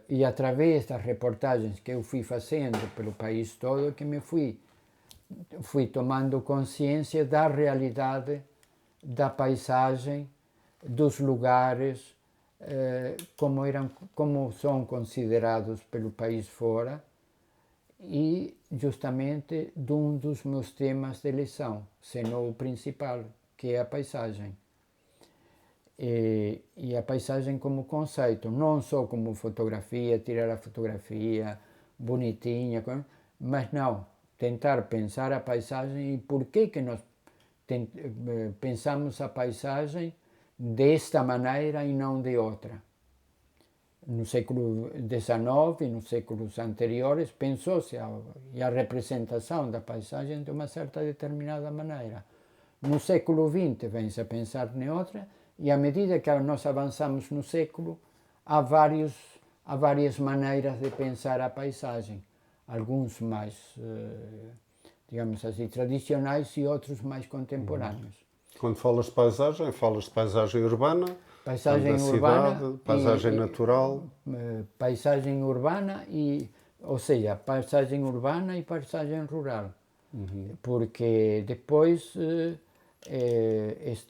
Speaker 2: e através das reportagens que eu fui fazendo pelo país todo, que me fui tomando consciência da realidade, da paisagem, dos lugares, como são considerados pelo país fora, e justamente de um dos meus temas de eleição, sendo o principal, que é a paisagem. E a paisagem como conceito, não só como fotografia, tirar a fotografia bonitinha, mas não, tentar pensar a paisagem e por que nós pensamos a paisagem desta maneira e não de outra. No século XIX e nos séculos anteriores pensou-se a representação da paisagem de uma certa determinada maneira. No século XX vem-se a pensar em outra, e à medida que nós avançamos no século, há várias maneiras de pensar a paisagem. Alguns mais, digamos assim, tradicionais e outros mais contemporâneos.
Speaker 1: Quando falas de paisagem urbana,
Speaker 2: paisagem
Speaker 1: da
Speaker 2: urbana,
Speaker 1: cidade, paisagem natural.
Speaker 2: Paisagem urbana, ou seja, paisagem urbana e paisagem rural. Porque depois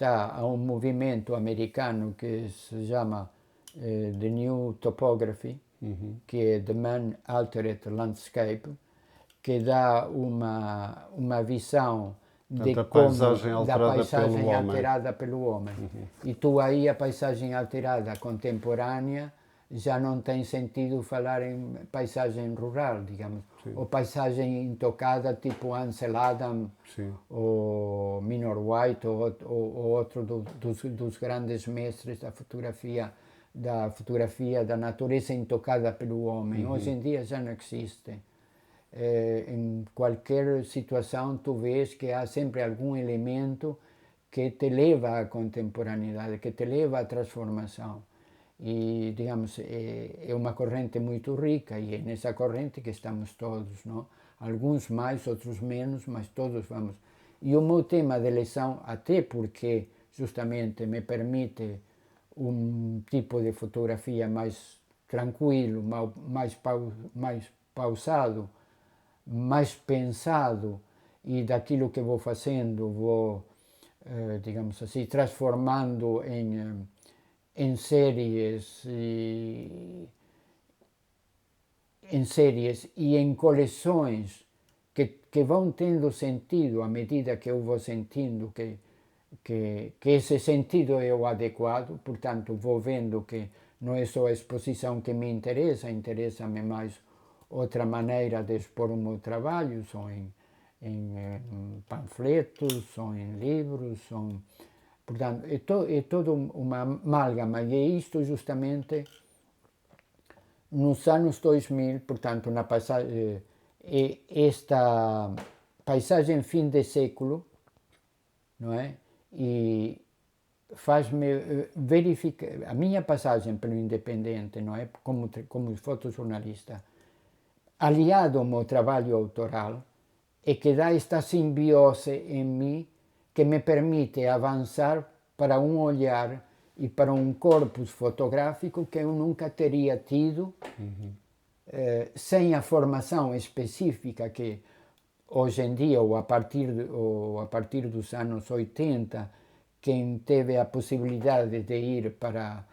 Speaker 2: há um movimento americano que se chama The New Topography, que é The Man Altered Landscape, que dá uma visão
Speaker 1: Portanto, a paisagem alterada
Speaker 2: da paisagem
Speaker 1: pelo homem.
Speaker 2: alterada pelo homem. E tu aí, a paisagem alterada contemporânea, já não tem sentido falar em paisagem rural, digamos.
Speaker 1: Sim.
Speaker 2: Ou paisagem intocada, tipo Ansel Adams,
Speaker 1: Sim.
Speaker 2: ou Minor White, ou outro dos grandes mestres da fotografia da natureza intocada pelo homem. Hoje em dia já não existe. Em qualquer situação tu vês que há sempre algum elemento que te leva à contemporaneidade, que te leva à transformação. E, digamos, é uma corrente muito rica e é nessa corrente que estamos todos, não? Alguns mais, outros menos, mas todos vamos. E o meu tema de eleição, até porque justamente me permite um tipo de fotografia mais tranquilo, mais pausado, mais pensado, e daquilo que vou fazendo vou, digamos assim, transformando em séries e em coleções que vão tendo sentido à medida que eu vou sentindo que esse sentido é o adequado. Portanto, vou vendo que não é só a exposição que me interessa-me mais outra maneira de expor o meu trabalho, são em panfletos, são em livros, são... Portanto, é toda uma amálgama, e é isto justamente nos anos 2000, portanto, esta paisagem fim de século, não é? E faz-me verificar a minha passagem pelo Independente, não é? Como fotojornalista, aliado ao meu trabalho autoral, é que dá esta simbiose em mim que me permite avançar para um olhar e para um corpus fotográfico que eu nunca teria tido sem a formação específica que hoje em dia, ou a partir dos anos 80, quem teve a possibilidade de ir para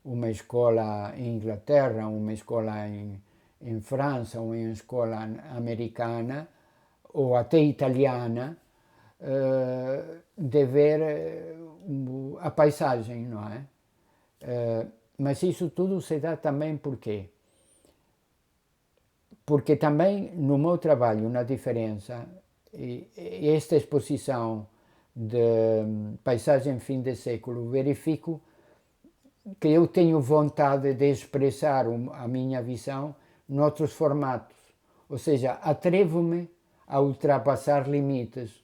Speaker 2: uma escola em Inglaterra, uma escola em França, ou uma escola americana, ou até italiana, de ver a paisagem, não é? Mas isso tudo se dá também por quê? Porque também no meu trabalho, na diferença, esta exposição de paisagem fim de século, verifico que eu tenho vontade de expressar a minha visão noutros formatos. Ou seja, atrevo-me a ultrapassar limites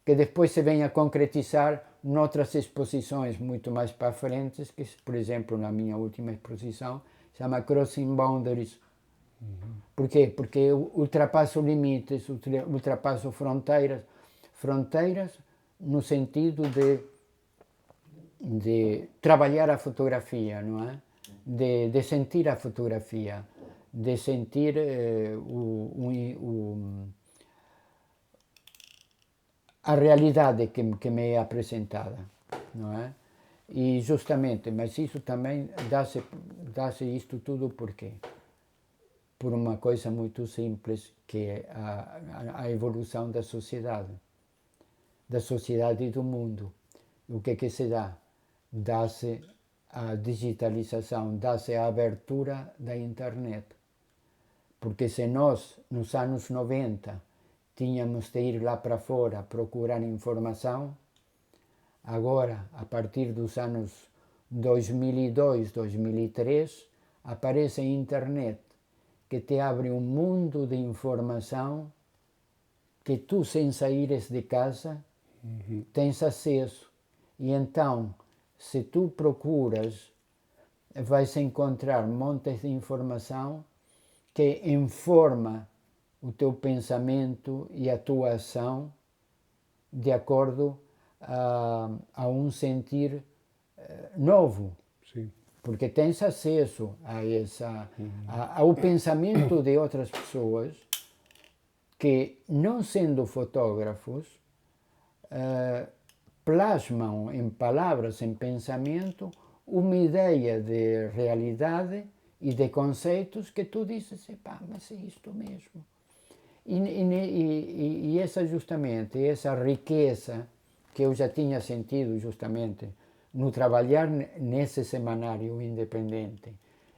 Speaker 2: que depois se vêm a concretizar noutras exposições muito mais para frente, que, por exemplo, na minha última exposição, se chama Crossing Boundaries. Por quê? Porque eu ultrapasso limites, ultrapasso fronteiras no sentido de trabalhar a fotografia, não é? De sentir a fotografia, de sentir a realidade que me é apresentada, não é? E justamente, mas isso também dá-se isto tudo por quê? Por uma coisa muito simples, que é a evolução da sociedade e do mundo. O que é que se dá? Dá-se a digitalização, dá-se a abertura da internet. Porque se nós, nos anos 90, tínhamos de ir lá para fora procurar informação, agora, a partir dos anos 2002, 2003, aparece a internet, que te abre um mundo de informação que tu, sem saíres de casa, tens acesso. E então, se tu procuras, vais encontrar montes de informação que informa o teu pensamento e a tua ação de acordo a um sentir novo.
Speaker 1: Sim.
Speaker 2: Porque tens acesso ao pensamento de outras pessoas que, não sendo fotógrafos, plasmam em palavras, em pensamento, uma ideia de realidade e de conceitos que tu dizes, pá, mas é isto mesmo. E essa justamente, essa riqueza que eu já tinha sentido justamente no trabalhar nesse semanário independente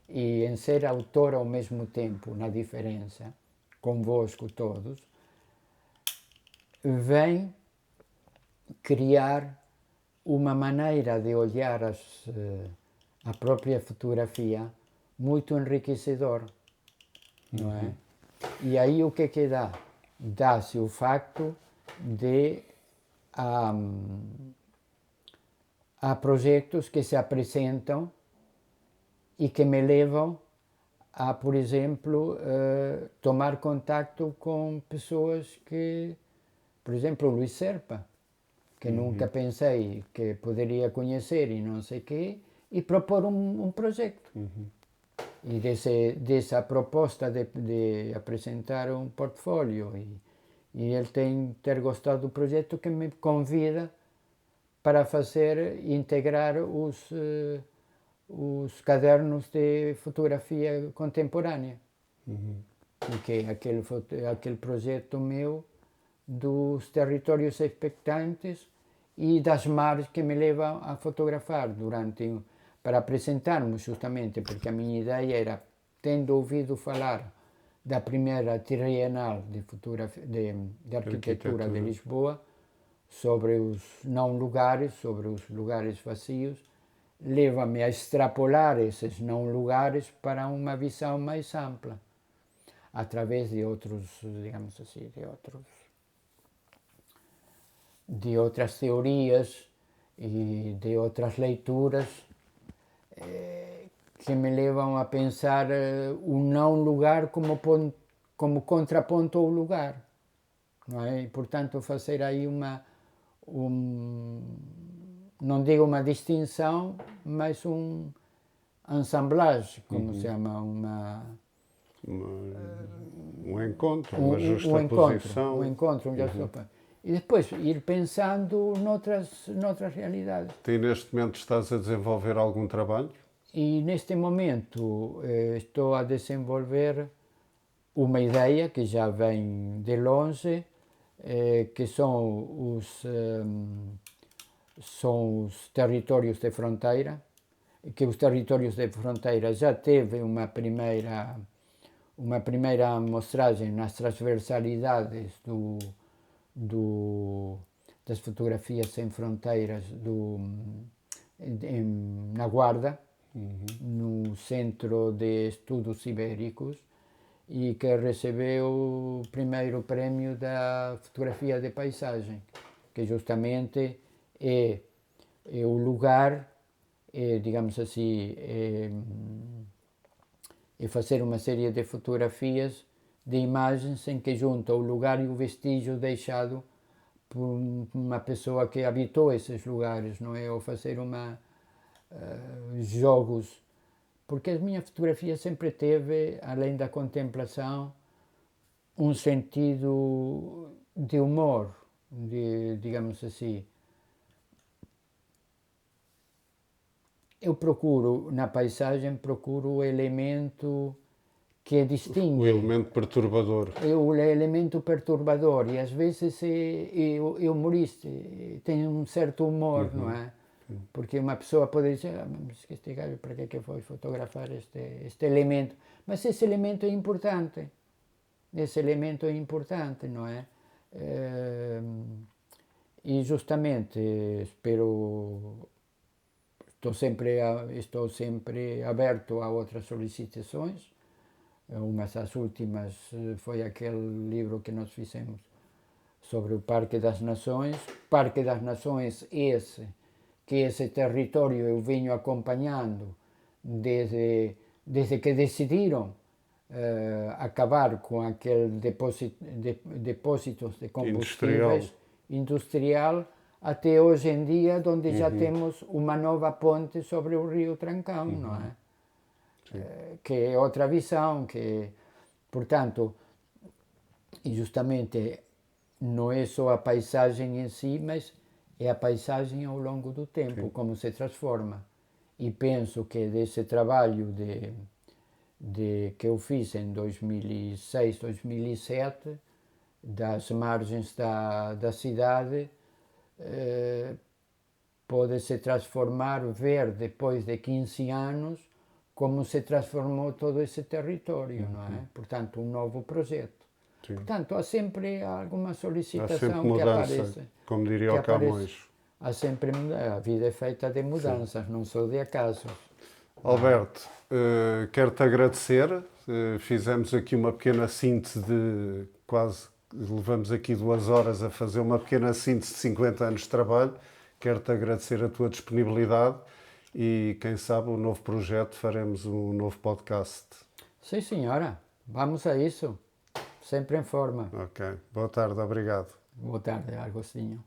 Speaker 2: e em ser autor ao mesmo tempo, na diferença, convosco todos, vem criar uma maneira de olhar a própria fotografia muito enriquecedor, não é? E aí o que dá? Dá-se o facto de há projetos que se apresentam e que me levam a, por exemplo, tomar contacto com pessoas que, por exemplo, o Luís Serpa, que nunca pensei que poderia conhecer e não sei o quê, e propor um projeto. E dessa proposta de apresentar um portfólio. E ele ter gostado do projeto que me convida para integrar os cadernos de fotografia contemporânea. Que é aquele projeto meu dos territórios expectantes e das mares que me levam a fotografar para apresentarmos justamente, porque a minha ideia era, tendo ouvido falar da primeira Trienal de Arquitetura de Lisboa, sobre os não lugares, sobre os lugares vazios, leva-me a extrapolar esses não lugares para uma visão mais ampla, através de outros, digamos assim, de outras teorias e de outras leituras que me levam a pensar o não lugar como contraponto ao lugar, não é? E, portanto, fazer aí não digo uma distinção, mas assemblage, como se chama,
Speaker 1: um encontro, uma justaposição.
Speaker 2: Um encontro. E depois ir pensando noutras realidades.
Speaker 1: E neste momento estás a desenvolver algum trabalho?
Speaker 2: E neste momento estou a desenvolver uma ideia que já vem de longe, que são os territórios de fronteira, que os territórios de fronteira já teve uma primeira amostragem nas transversalidades das fotografias sem fronteiras na Guarda, no Centro de Estudos Ibéricos, e que recebeu o primeiro prémio da fotografia de paisagem, que justamente é o lugar, digamos assim, é fazer uma série de fotografias de imagens em que junta o lugar e o vestígio deixado por uma pessoa que habitou esses lugares, não é? Ou fazer jogos, porque a minha fotografia sempre teve, além da contemplação, um sentido de humor, digamos assim. Eu na paisagem, procuro o elemento que distingue.
Speaker 1: O elemento perturbador.
Speaker 2: O elemento perturbador, e às vezes é humorista, tem um certo humor, não é? Porque uma pessoa pode dizer, mas este gajo, para que foi fotografar este elemento? Mas esse elemento é importante. Não é? E justamente estou sempre aberto a outras solicitações. Uma das últimas foi aquele livro que nós fizemos sobre o Parque das Nações. Parque das Nações esse território eu venho acompanhando desde que decidiram acabar com aquele depósitos de combustíveis industrial até hoje em dia, onde já temos uma nova ponte sobre o Rio Trancão, não é? Que é outra visão, portanto, e justamente não é só a paisagem em si, mas é a paisagem ao longo do tempo, como se transforma. E penso que desse trabalho que eu fiz em 2006, 2007, das margens da cidade, pode se transformar, ver depois de 15 anos como se transformou todo esse território, não é? Portanto, um novo projeto.
Speaker 1: Sim.
Speaker 2: Portanto, há sempre alguma
Speaker 1: Há
Speaker 2: solicitação
Speaker 1: sempre
Speaker 2: que
Speaker 1: mudança,
Speaker 2: aparece.
Speaker 1: como diria o Camões.
Speaker 2: Há sempre mudança. A vida é feita de mudanças, não só de acasos.
Speaker 1: Alberto, quero-te agradecer. Fizemos aqui uma pequena síntese de quase, levamos aqui 2 horas a fazer uma pequena síntese de 50 anos de trabalho. Quero-te agradecer a tua disponibilidade e, quem sabe, um novo projeto, faremos um novo podcast.
Speaker 2: Sim, senhora. Vamos a isso. Sempre em forma.
Speaker 1: Ok. Boa tarde, obrigado.
Speaker 2: Boa tarde, Agostinho.